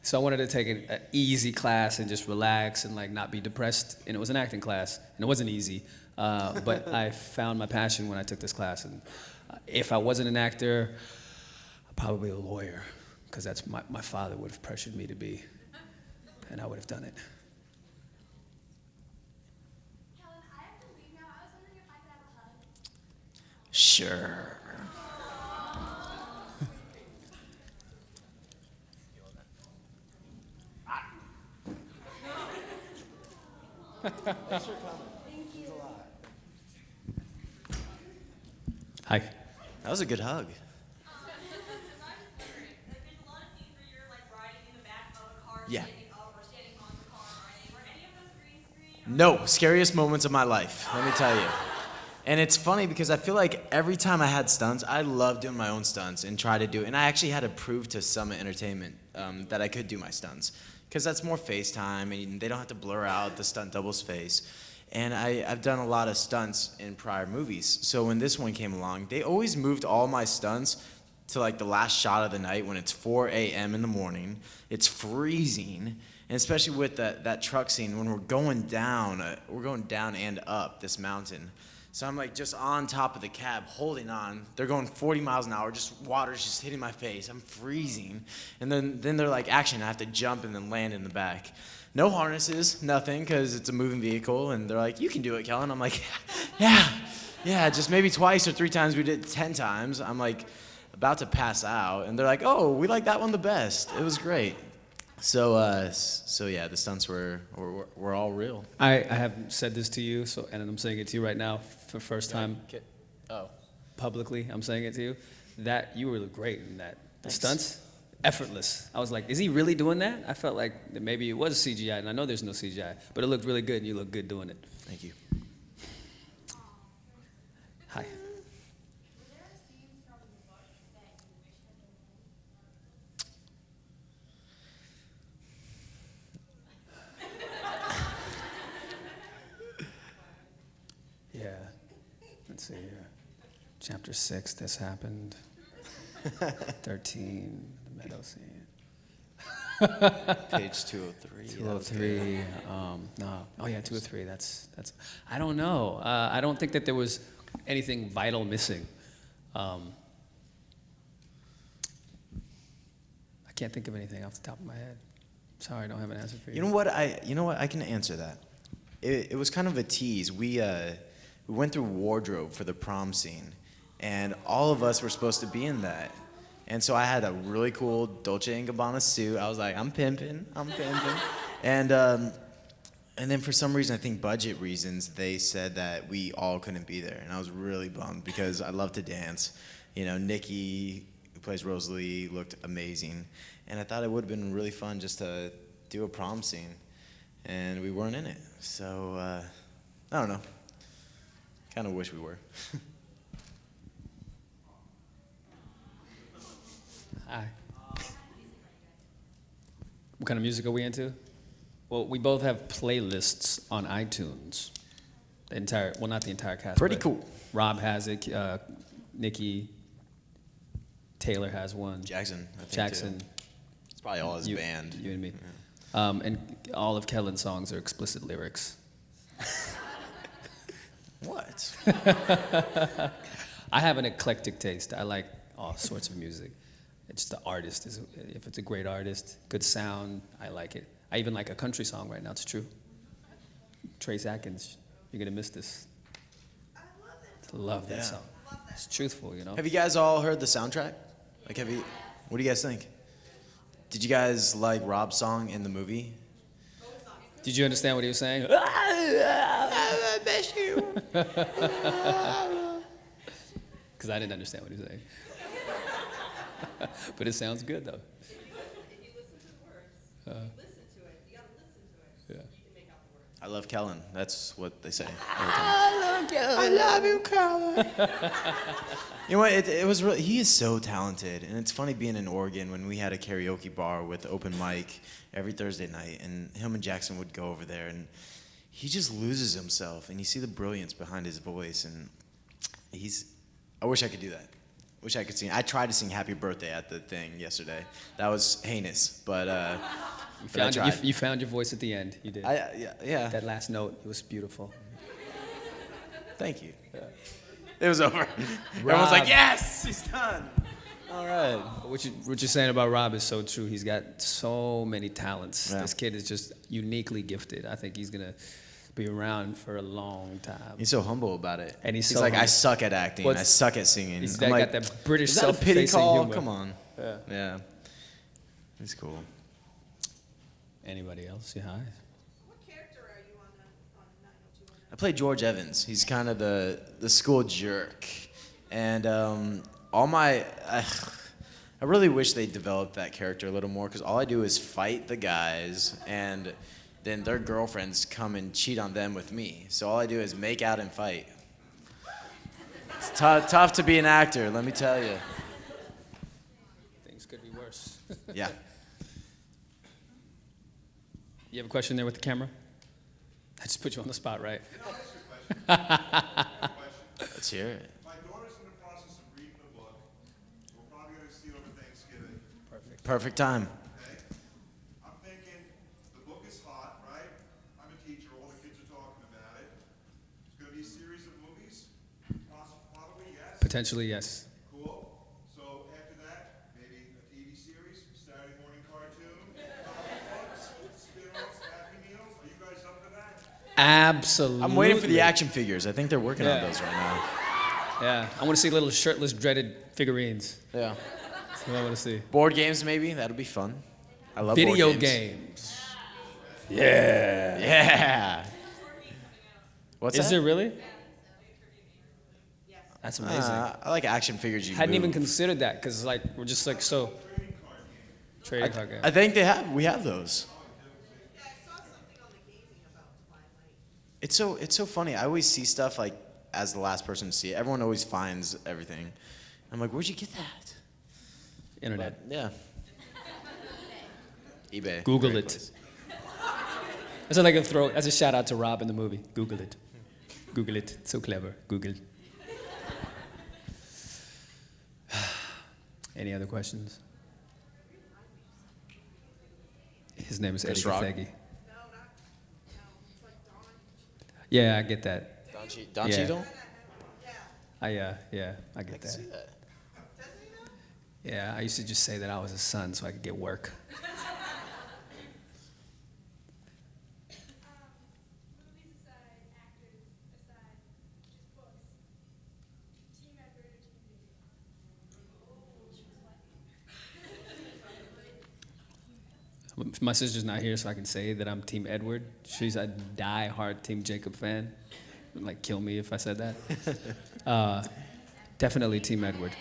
S6: So I wanted to take an easy class and just relax and like not be depressed, and it was an acting class, and it wasn't easy, but I found my passion when I took this class, and if I wasn't an actor, probably a lawyer, because that's my father would have pressured me to be, and I would have done it.
S14: Kellan, I have to leave now. I was wondering if I could have a hug.
S12: Sure.
S14: Thanks for coming. Thank you.
S6: Hi.
S12: That was a good hug. Yeah. No, scariest moments of my life, let me tell you. And it's funny because I feel like every time I had stunts, I love doing my own stunts and try to do it. And I actually had to prove to Summit Entertainment that I could do my stunts. Because that's more FaceTime, and they don't have to blur out the stunt double's face. And I've done a lot of stunts in prior movies. So when this one came along, they always moved all my stunts to like the last shot of the night when it's 4 a.m. in the morning. It's freezing. And especially with that truck scene when we're going down and up this mountain. So I'm like just on top of the cab holding on. They're going 40 miles an hour, just water's just hitting my face. I'm freezing. And then they're like, action, I have to jump and then land in the back. No harnesses, nothing, because it's a moving vehicle. And they're like, you can do it, Kellan. I'm like, yeah, just maybe twice or 3 times. We did it 10 times. I'm like about to pass out. And they're like, oh, we like that one the best. It was great. So yeah, the stunts were all real.
S6: I have said this to you, and I'm saying it to you right now for the first time. Publicly, I'm saying it to you, that you were great in that. The stunts, effortless. I was like, is he really doing that? I felt like that maybe it was CGI, and I know there's no CGI, but it looked really good, and you look good doing it.
S12: Thank you.
S6: Hi. Yeah. Let's see here. Chapter 6, this happened. 13, the meadow scene.
S12: Page 203.
S6: 203. No. Oh yeah, 203. That's. I don't know. I don't think that there was anything vital missing. I can't think of anything off the top of my head. Sorry, I don't have an answer for you.
S12: You know what? I can answer that. It was kind of a tease. We went through wardrobe for the prom scene, and all of us were supposed to be in that. And so I had a really cool Dolce & Gabbana suit. I was like, I'm pimping. And then for some reason, I think budget reasons, they said that we all couldn't be there. And I was really bummed because I love to dance. You know, Nikki, who plays Rosalie, looked amazing. And I thought it would have been really fun just to do a prom scene. And we weren't in it. So, I don't know. Kind of wish we were.
S6: Hi. What kind of music are we into? Well, we both have playlists on iTunes. Not the entire cast.
S12: Pretty
S6: but
S12: cool.
S6: Rob has it. Nikki, Taylor has one.
S12: Jackson, I think,
S6: Jackson.
S12: too. It's probably all his band.
S6: You and me. Yeah. And all of Kellan's songs are explicit lyrics.
S12: What?
S6: I have an eclectic taste. I like all sorts of music. It's the artist. If it's a great artist, good sound, I like it. I even like a country song right now. It's true. Trace Atkins, you're gonna miss this. I love that song. It's truthful, you know.
S12: Have you guys all heard the soundtrack? What do you guys think? Did you guys like Rob's song in the movie?
S6: Did you understand what he was saying?
S12: I miss you.
S6: Because I didn't understand what he was saying. But it sounds good, though.
S11: If you listen to the words, you gotta listen to it.
S6: Yeah.
S11: You can make out the words.
S12: I love Kellan. That's what they say.
S7: I love you, Kellan.
S12: You know what? It was really, he is so talented, and it's funny being in Oregon when we had a karaoke bar with open mic every Thursday night, and him and Jackson would go over there, and he just loses himself, and you see the brilliance behind his voice, and I wish I could do that. Wish I could sing. I tried to sing Happy Birthday at the thing yesterday. That was heinous, but
S6: you found your voice at the end. You did.
S12: Yeah.
S6: That last note, it was beautiful.
S12: Thank you. Yeah. It was over. Everyone's like, yes, he's done. All right.
S6: What you're saying about Rob is so true. He's got so many talents.
S12: Yeah.
S6: This kid is just uniquely gifted. I think he's gonna be around for a long time.
S12: He's so humble about it.
S6: And he's
S12: so
S6: like,
S12: humble. I suck at acting. I suck at singing.
S6: He's
S12: I'm
S6: got that British
S12: is that a pity
S6: self-effacing
S12: call?
S6: humor.
S12: Come on.
S6: Yeah.
S12: He's cool.
S6: Anybody else? Yeah. Hi.
S11: What character are you on 90210?
S12: I play George Evans. He's kind of the school jerk. And I really wish they developed that character a little more, because all I do is fight the guys, and then their girlfriends come and cheat on them with me. So all I do is make out and fight. It's tough to be an actor, let me tell you.
S6: Things could be worse.
S12: Yeah.
S6: You have a question there with the camera? I just put you on the spot, right?
S12: Let's hear it.
S13: My daughter's in the process of reading the book. We're probably going to see it over Thanksgiving.
S12: Perfect time.
S13: Okay? I'm thinking the
S16: a series of movies? Probably, yes.
S6: Potentially, yes.
S16: Cool. So after that, maybe a TV series, Saturday morning cartoon, books, spin-offs, Happy Meals. Are you guys up for that?
S6: Absolutely.
S12: I'm waiting for the action figures. I think they're working on those right now.
S6: Yeah, I want to see little shirtless, dreaded figurines.
S12: Yeah.
S6: That's what I want to see.
S12: Board games, maybe. That'll be fun. I love board
S6: Video
S12: games.
S6: games. Yeah.
S12: Yeah. What's
S6: Is
S12: that?
S6: there really? That's amazing.
S12: I like action figures. You
S6: Hadn't even
S12: move.
S6: considered that because like we're just like so. Trading card game.
S12: I think they have. We have those. It's so funny. I always see stuff like as the last person to see it. Everyone always finds everything. I'm like, where'd you get that?
S6: Internet.
S12: But, yeah. eBay.
S6: Google
S12: Great
S6: it.
S12: place.
S6: That's what I can throw. That's a shout out to Rob in the movie. Google it. Google it. So clever. Google. Any other questions? His name is Edi
S12: Chris Rock?
S6: Gathegi. Yeah, I get that.
S12: Don
S6: Yeah.
S12: Cheadle?
S6: Yeah, I get
S12: I can see
S6: that.
S12: that.
S6: Yeah, I used to just say that I was his son so I could get work. My sister's not here, so I can say that I'm Team Edward. She's a die-hard Team Jacob fan. Like, kill me if I said that. Definitely Team Edward.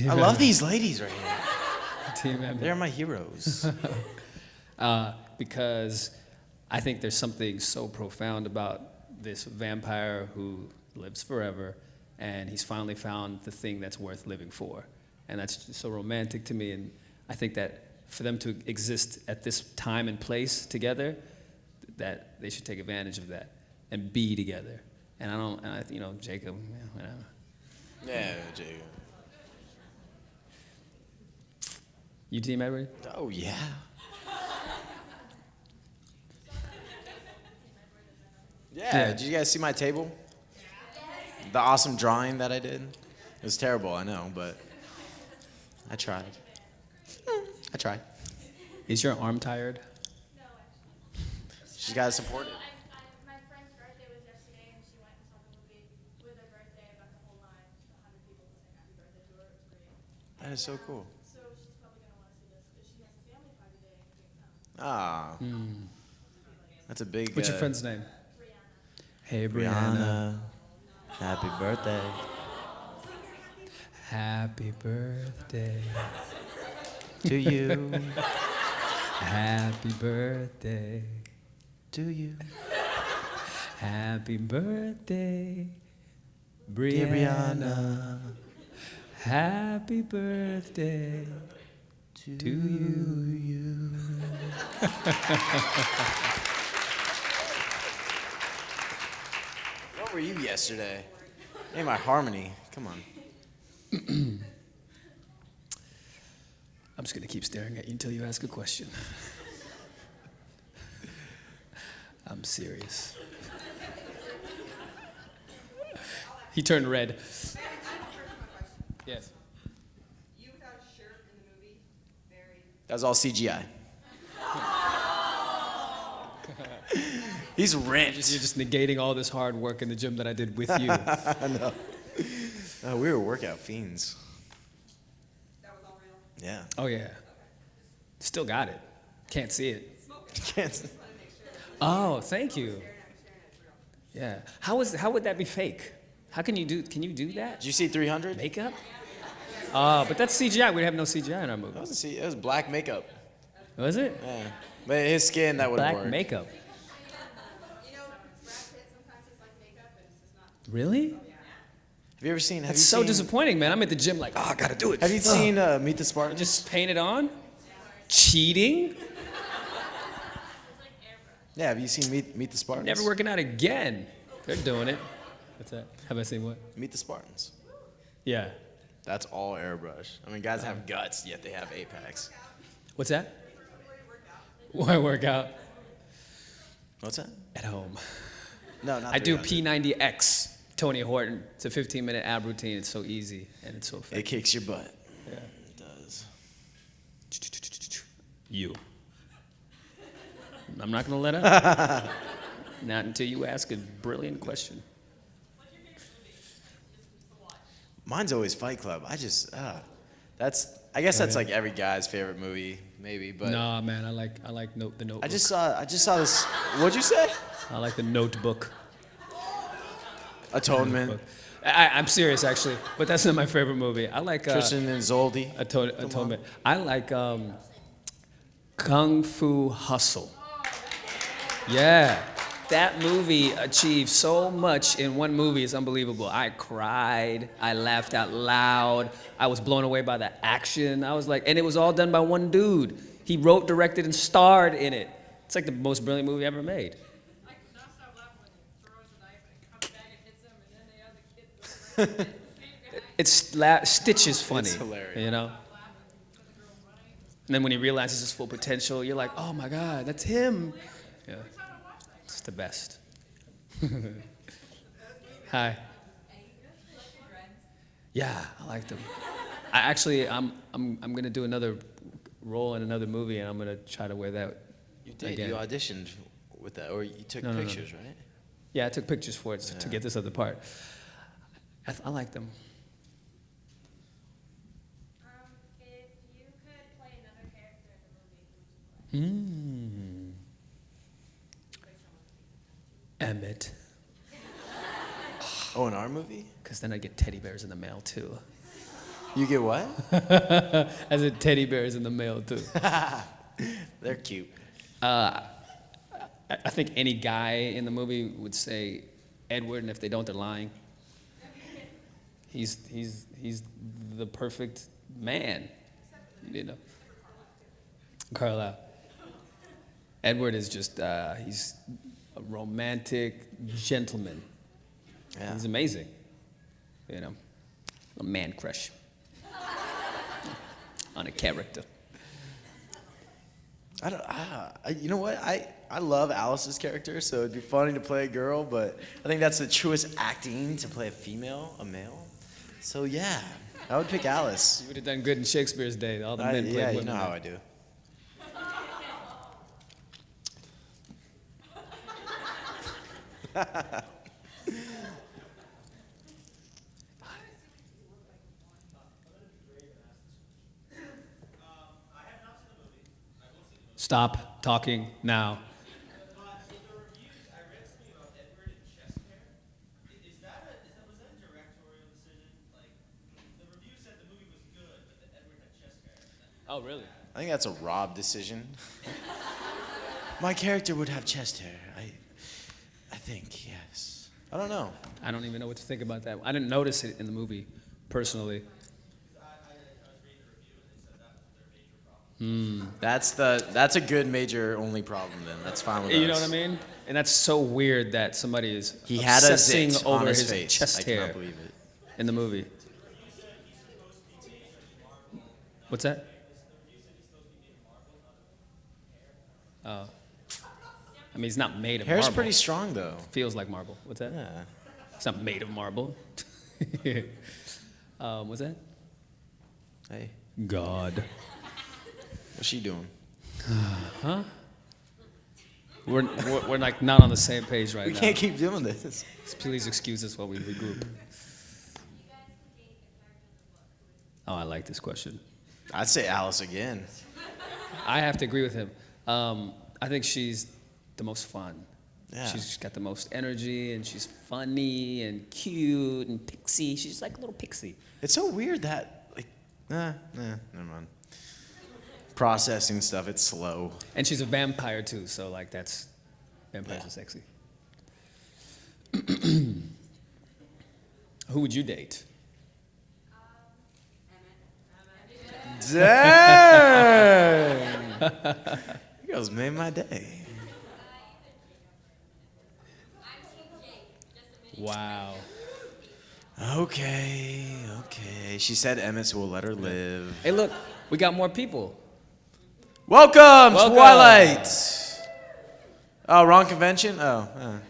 S12: I love these ladies right here.
S6: Team Edward.
S12: They're my heroes.
S6: Because I think there's something so profound about this vampire who lives forever, and he's finally found the thing that's worth living for. And that's just so romantic to me, and I think that for them to exist at this time and place together, that they should take advantage of that and be together. And Jacob, whatever.
S12: Yeah, Jacob.
S6: You Team Edward?
S12: Oh, yeah. Yeah, did you guys see my table? The awesome drawing that I did? It was terrible, I know, but I tried. I tried.
S6: Is your arm tired?
S12: She's got to support it.
S14: My friend's birthday was yesterday, and she went and saw the movie with her birthday about the whole line. 100 people to sing happy birthday to her. It was great.
S12: That is so cool.
S14: So she's probably going to want to see this because she has a family party today in Kingstown.
S12: Ah. That's a big...
S6: What's your friend's name? Hey,
S12: Brianna. Happy birthday.
S6: Happy birthday.
S12: To you.
S6: Happy birthday.
S12: To you.
S6: Happy birthday,
S12: Dear
S6: Brianna. Happy birthday to you.
S12: What were you yesterday? Hey, my harmony. Come on.
S6: I'm just going to keep staring at you until you ask a question. I'm serious. He turned red. Yes.
S11: You without a shirt in the movie, very.
S12: That was all CGI. He's ripped.
S6: You're just negating all this hard work in the gym that I did with you.
S12: I know. We were workout fiends.
S11: That was all real?
S12: Yeah.
S6: Oh, yeah. Still got it. Can't see it.
S12: Can't see.
S6: Oh, thank you. Yeah. How would that be fake? How can you do that?
S12: Did you see 300?
S6: Makeup? But that's CGI. We have no CGI in our movie.
S12: It was black makeup.
S6: Was it?
S12: Yeah. But his skin, that would have
S6: Black
S12: worked.
S6: makeup.
S11: You know, Brad Pitt sometimes is like makeup, and it's just not.
S6: Really?
S12: Have you ever seen...
S6: That's so disappointing, man. I'm at the gym like, I gotta do it.
S12: Have you seen Meet the Spartans?
S6: Just paint it on? Cheating?
S12: Yeah, have you seen Meet the Spartans?
S6: Never working out again. They're doing it. What's that? Have I seen what?
S12: Meet the Spartans.
S6: Yeah.
S12: That's all airbrush. I mean, guys have guts, yet they have apex.
S6: What's that? Why work out?
S12: What's that?
S6: At home.
S12: No, not
S6: I do
S12: 300.
S6: P90X, Tony Horton. It's a 15-minute ab routine. It's so easy and it's so effective.
S12: It kicks your butt.
S6: Yeah.
S12: It does.
S6: You. I'm not gonna let up. Not until you ask a brilliant question.
S12: Mine's always Fight Club. I guess that's like every guy's favorite movie, maybe. But
S6: Nah, man, I like the Notebook.
S12: I just saw this. What'd you say?
S6: I like the Notebook.
S12: Atonement.
S6: I'm serious, actually, but that's not my favorite movie. I like
S12: Tristan and Isolde.
S6: Atonement. I like Kung Fu Hustle. Yeah, that movie achieved so much in one movie. It's unbelievable. I cried. I laughed out loud. I was blown away by the action. I was like, and it was all done by one dude. He wrote, directed, and starred in it. It's like the most brilliant movie ever made. Stitch is funny.
S12: It's hilarious.
S6: You know? And then when he realizes his full potential, you're like, oh my God, that's him. Yeah. It's the best. Hi. Yeah, I like them. I'm gonna do another role in another movie, and I'm gonna try to wear that.
S12: You did.
S6: Again.
S12: You auditioned with that, or you took
S6: No.
S12: pictures, right?
S6: Yeah, I took pictures for it to get this other part. I like them.
S14: If you could play another character in the movie, who would you play?
S6: Emmett.
S12: Oh, in our movie?
S6: Because then I get teddy bears in the mail too.
S12: You get what?
S6: I said teddy bears in the mail too.
S12: They're cute.
S6: I think any guy in the movie would say Edward, and if they don't, they're lying. He's the perfect man, you know. Carlisle. Edward is just he's a romantic gentleman.
S12: Yeah.
S6: He's amazing, you know. A man crush on a character.
S12: You know what? I love Alice's character, so it'd be funny to play a girl, but I think that's the truest acting, to play a male. So yeah, I would pick Alice.
S6: You would have done good in Shakespeare's day. All the men played women.
S12: You know how I do.
S6: Stop talking now. Oh, really?
S12: I think that's a Rob decision. My character would have chest hair. I think, yes. I don't know.
S6: I don't even know what to think about that. I didn't notice it in the movie, personally.
S12: That's a good major only problem then. That's fine with us.
S6: You know what I mean? And that's so weird that somebody is
S12: He had a
S6: obsessing
S12: zit
S6: over
S12: on his
S6: his
S12: face.
S6: chest
S12: I
S6: hair
S12: cannot believe it.
S6: in the movie. What's that? Oh. I mean, he's not made of
S12: Hair's
S6: marble.
S12: pretty strong, though.
S6: Feels like marble. What's that?
S12: Yeah.
S6: It's not made of marble. What's that?
S12: Hey.
S6: God.
S12: What's she doing?
S6: Huh? We're like not on the same page right now.
S12: We can't keep doing this.
S6: Please excuse us while we regroup. Oh, I like this question.
S12: I'd say Alice again.
S6: I have to agree with him. I think she's the most fun.
S12: Yeah.
S6: She's got the most energy, and she's funny and cute and pixie. She's like a little pixie.
S12: It's so weird that, like, never mind. Processing stuff, it's slow.
S6: And she's a vampire too, so like vampires are sexy. Who would you date?
S12: Dang! You girls made my day.
S6: Wow.
S12: Okay. She said Emmett, so we'll let her live.
S6: Hey, look, we got more people.
S12: Welcome, Twilight! Oh, wrong convention? Oh.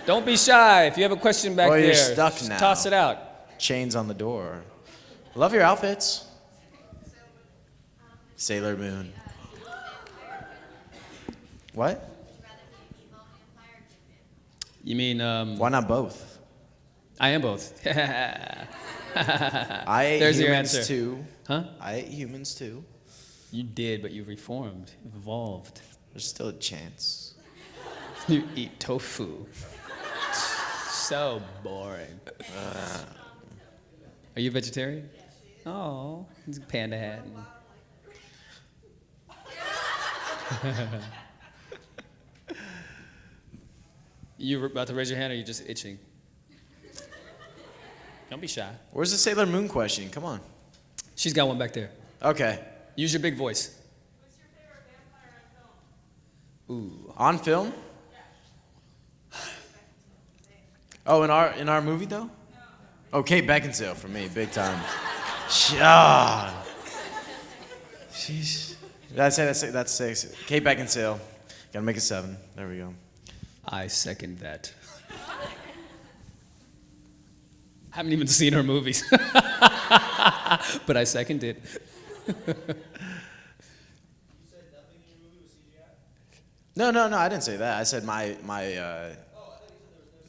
S6: Don't be shy. If you have a question back
S12: Well,
S6: there,
S12: you're stuck
S6: just
S12: now.
S6: toss it out.
S12: Chains on the door. Love your outfits. Sailor Moon. What?
S6: You mean
S12: Why not both?
S6: I am both.
S12: I ate
S6: There's your
S12: humans
S6: answer.
S12: too.
S6: Huh?
S12: I ate humans too.
S6: You did, but you reformed, evolved.
S12: There's still a chance.
S6: You eat tofu. So boring. Are you a vegetarian? Oh, he's a panda hat. You were about to raise your hand, or are you just itching? Don't be shy.
S12: Where's the Sailor Moon question? Come on.
S6: She's got one back there.
S12: Okay.
S6: Use your big voice. Ooh.
S12: On film? Oh, in our movie though? Oh, Kate Beckinsale for me, big time. Sheesh. That's 6. Kate Beckinsale. Gotta make it 7. There we go.
S6: I second that. Haven't even seen her movies. But I second it.
S12: No, I didn't say that. I said my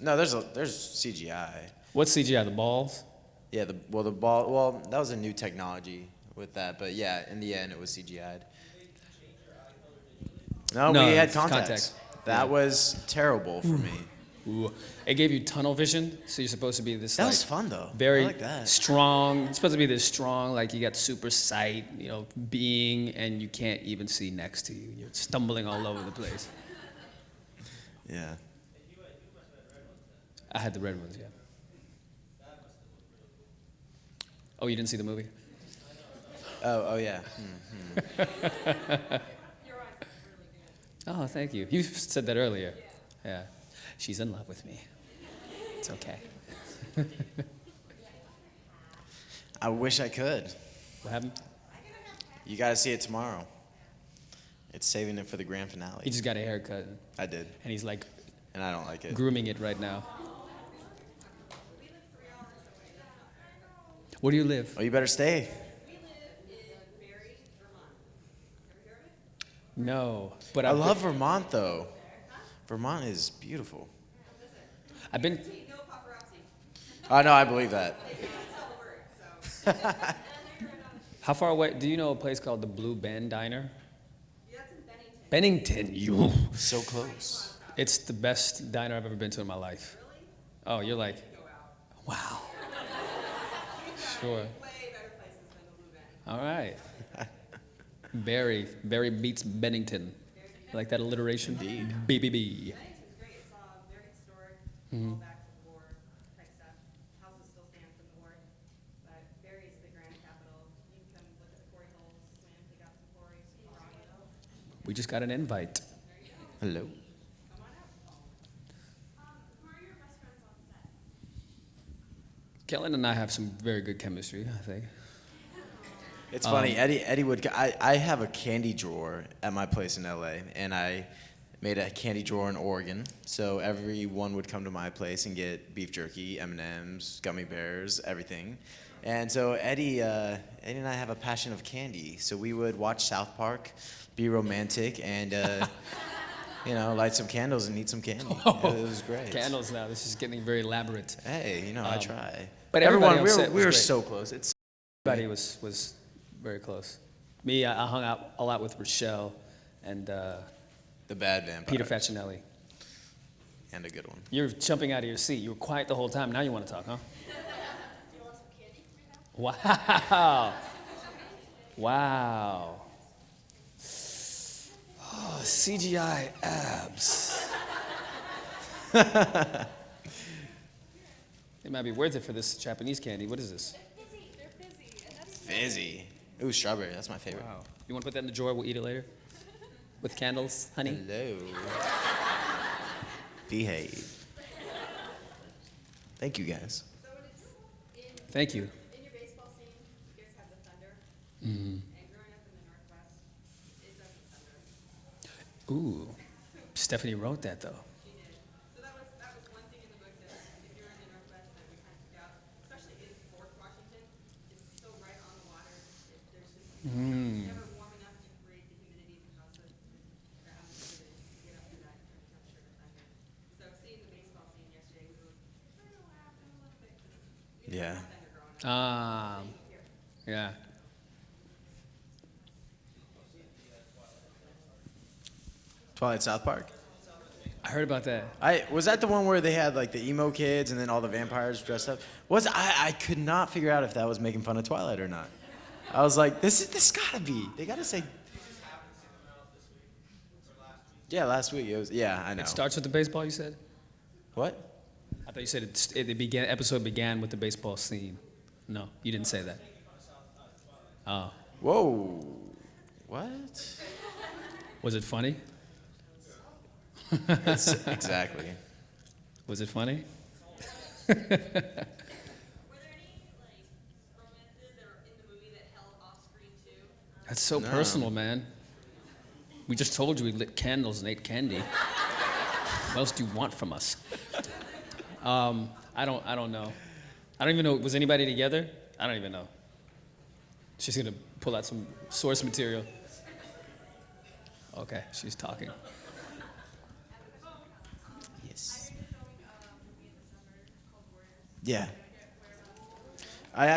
S12: no, there's CGI.
S6: What's CGI? The balls?
S12: Yeah, the ball. Well, that was a new technology with that, but yeah, in the end, it was CGI'd. No, we had
S6: it's
S12: contacts. That was terrible for me.
S6: Ooh. It gave you tunnel vision, so you're supposed to be this.
S12: That was fun though.
S6: Very
S12: I like that.
S6: strong. It's supposed to be this strong, like you got super sight, being, and you can't even see next to you. You're stumbling all over the place.
S12: Yeah.
S6: I had the red ones, yeah. Oh, you didn't see the movie?
S12: Oh yeah.
S6: Oh, thank you. You said that earlier. Yeah. She's in love with me. It's okay.
S12: I wish I could.
S6: What happened?
S12: You gotta see it tomorrow. It's saving it for the grand finale.
S6: He just got a haircut.
S12: I did.
S6: And he's like,
S12: and I don't like it.
S6: Grooming it right now. Where do you live?
S12: Oh, you better stay.
S6: No, but
S12: I love Vermont though. Vermont is beautiful.
S6: I've been.
S12: Oh no, I believe that.
S6: How far away? Do you know a place called the Blue Bend Diner? Bennington. You.
S12: So close.
S6: It's the best diner I've ever been to in my life. Oh, you're like, wow. Sure. All right. Barry beats Bennington. Like that alliteration?
S12: Indeed.
S6: BBB. Mm-hmm. We just got an invite.
S12: Hello.
S6: Kellan and I have some very good chemistry, I think.
S12: It's funny, Eddie would, I have a candy drawer at my place in LA, and I made a candy drawer in Oregon, so everyone would come to my place and get beef jerky, M&Ms, gummy bears, everything. And so Eddie and I have a passion of candy, so we would watch South Park, be romantic, and light some candles and eat some candy.
S6: Oh,
S12: it was great.
S6: Candles now, this is getting very elaborate.
S12: Hey, I try.
S6: But
S12: everyone,
S6: everybody
S12: we were so close.
S6: Everybody was very close. Me, I hung out a lot with Rochelle and
S12: the bad vampire.
S6: Peter Facinelli.
S12: And a good one.
S6: You're jumping out of your seat. You were quiet the whole time. Now you want to talk, huh? Wow. Wow. Oh, CGI abs. It might be worth it for this Japanese candy. What is this?
S12: Fizzy. Ooh, strawberry. That's my favorite.
S6: Wow. You want to put that in the drawer? We'll eat it later. With candles, honey.
S12: Hello. Behave. Thank you, guys.
S6: Thank you.
S11: In your baseball scene, you guys have the thunder.
S6: Mm-hmm.
S11: And growing up in the Northwest, it doesn't thunder.
S6: Ooh. Stephanie wrote that, though.
S11: She did. So that was one thing
S12: Yeah.
S6: Yeah.
S12: Twilight South Park.
S6: I heard about that.
S12: Was that the one where they had like the emo kids and then all the vampires dressed up? I could not figure out if that was making fun of Twilight or not. I was like, this gotta be. They gotta say. Yeah, last week it was. Yeah, I know.
S6: It starts with the baseball. You said.
S12: What?
S6: I thought you said episode began with the baseball scene. No, you didn't say that. Oh.
S12: Whoa. What?
S6: Was it funny?
S12: Exactly.
S6: Was it funny? That's so personal, man. We just told you we lit candles and ate candy. What else do you want from us? I don't know. I don't even know. Was anybody together? I don't even know. She's gonna pull out some source material. Okay, she's talking.
S12: Yes. Yeah. I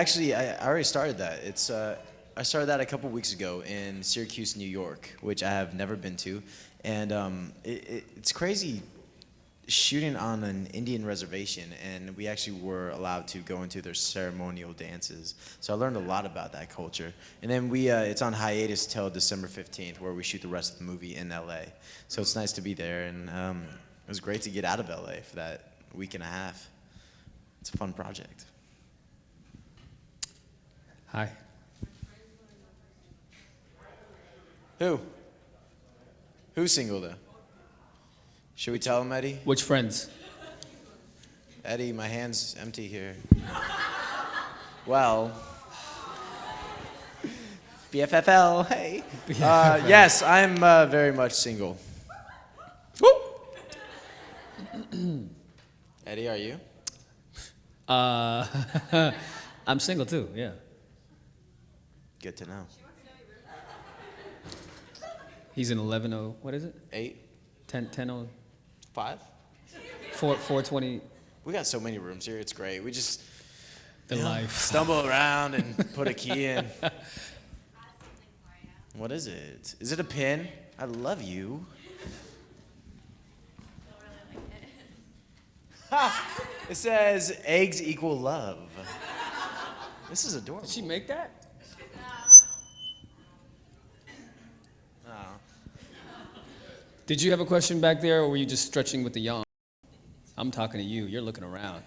S12: already started that. I started that a couple weeks ago in Syracuse, New York, which I have never been to, and it's crazy shooting on an Indian reservation, and we actually were allowed to go into their ceremonial dances. So I learned a lot about that culture. And then it's on hiatus till December 15th, where we shoot the rest of the movie in LA. So it's nice to be there, and it was great to get out of LA for that week and a half. It's a fun project.
S6: Hi.
S12: Who's single though? Should we tell him, Eddie?
S6: Which friends?
S12: Eddie, my hand's empty here. Well, BFFL, hey.
S6: BFFL.
S12: Yes, I'm very much single. Eddie, are you?
S6: I'm single too, yeah.
S12: Good to know.
S6: He's in 11:0, what is it?
S12: 8?
S6: 10:0.
S12: 5?
S6: 4:20.
S12: We got so many rooms here, it's great. We just
S6: life.
S12: Stumble around and put a key in. What is it? Is it a pin? I love you. Ha! It says eggs equal love. This is adorable.
S6: Did she make that? Did you have a question back there, or were you just stretching with the yawn? I'm talking to you. You're looking around.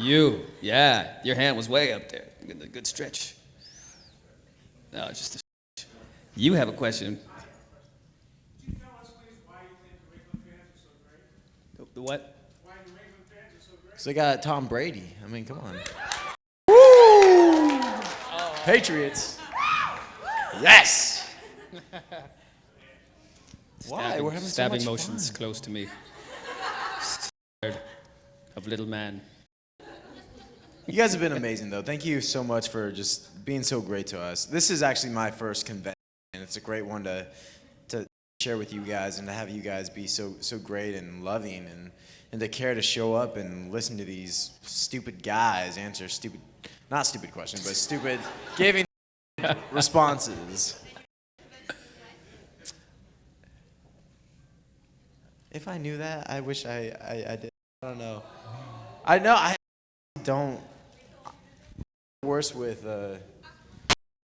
S6: You, yeah. Your hand was way up there. Good stretch. No, just a stretch. You have a question.
S13: Could you tell us, please, why you think the Regal fans are so great?
S6: The what?
S13: Why the Regal fans are so great?
S12: So they got Tom Brady. I mean, come on. Woo! Patriots. Yes. Why? We're having
S6: stabbing
S12: so much
S6: motions
S12: fun.
S6: close to me. Scared of little man.
S12: You guys have been amazing, though. Thank you so much for just being so great to us. This is actually my first convention, and it's a great one to share with you guys and to have you guys be so great and loving and to care to show up and listen to these stupid guys answer not stupid questions, but stupid giving responses. If I knew that, I wish I did. I don't know. I don't. Worse with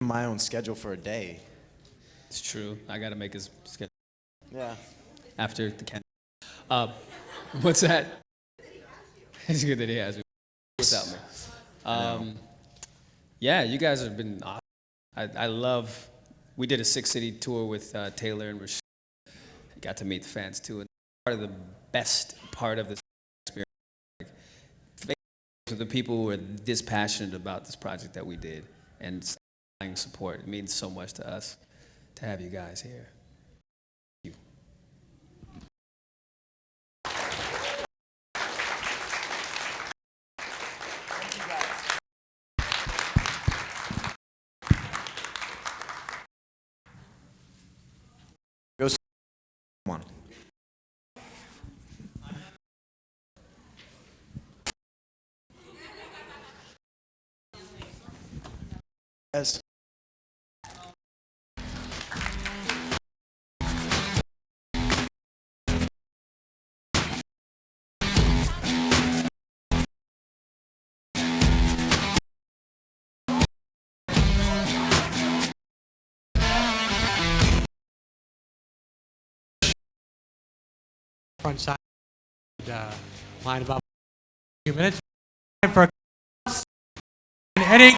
S12: my own schedule for a day.
S6: It's true. I got to make his schedule.
S12: Yeah.
S6: After the can. What's that? It's good that he has me without me. Yeah, you guys have been awesome. I love. We did a 6-city tour with Taylor and Rashid. Got to meet the fans too. And part of the best part of this experience, the people who are this passionate about this project that we did and support. It means so much to us to have you guys here. Thank you.
S12: Come on.
S17: Yes.
S5: Front side line about a few minutes. Time for Edi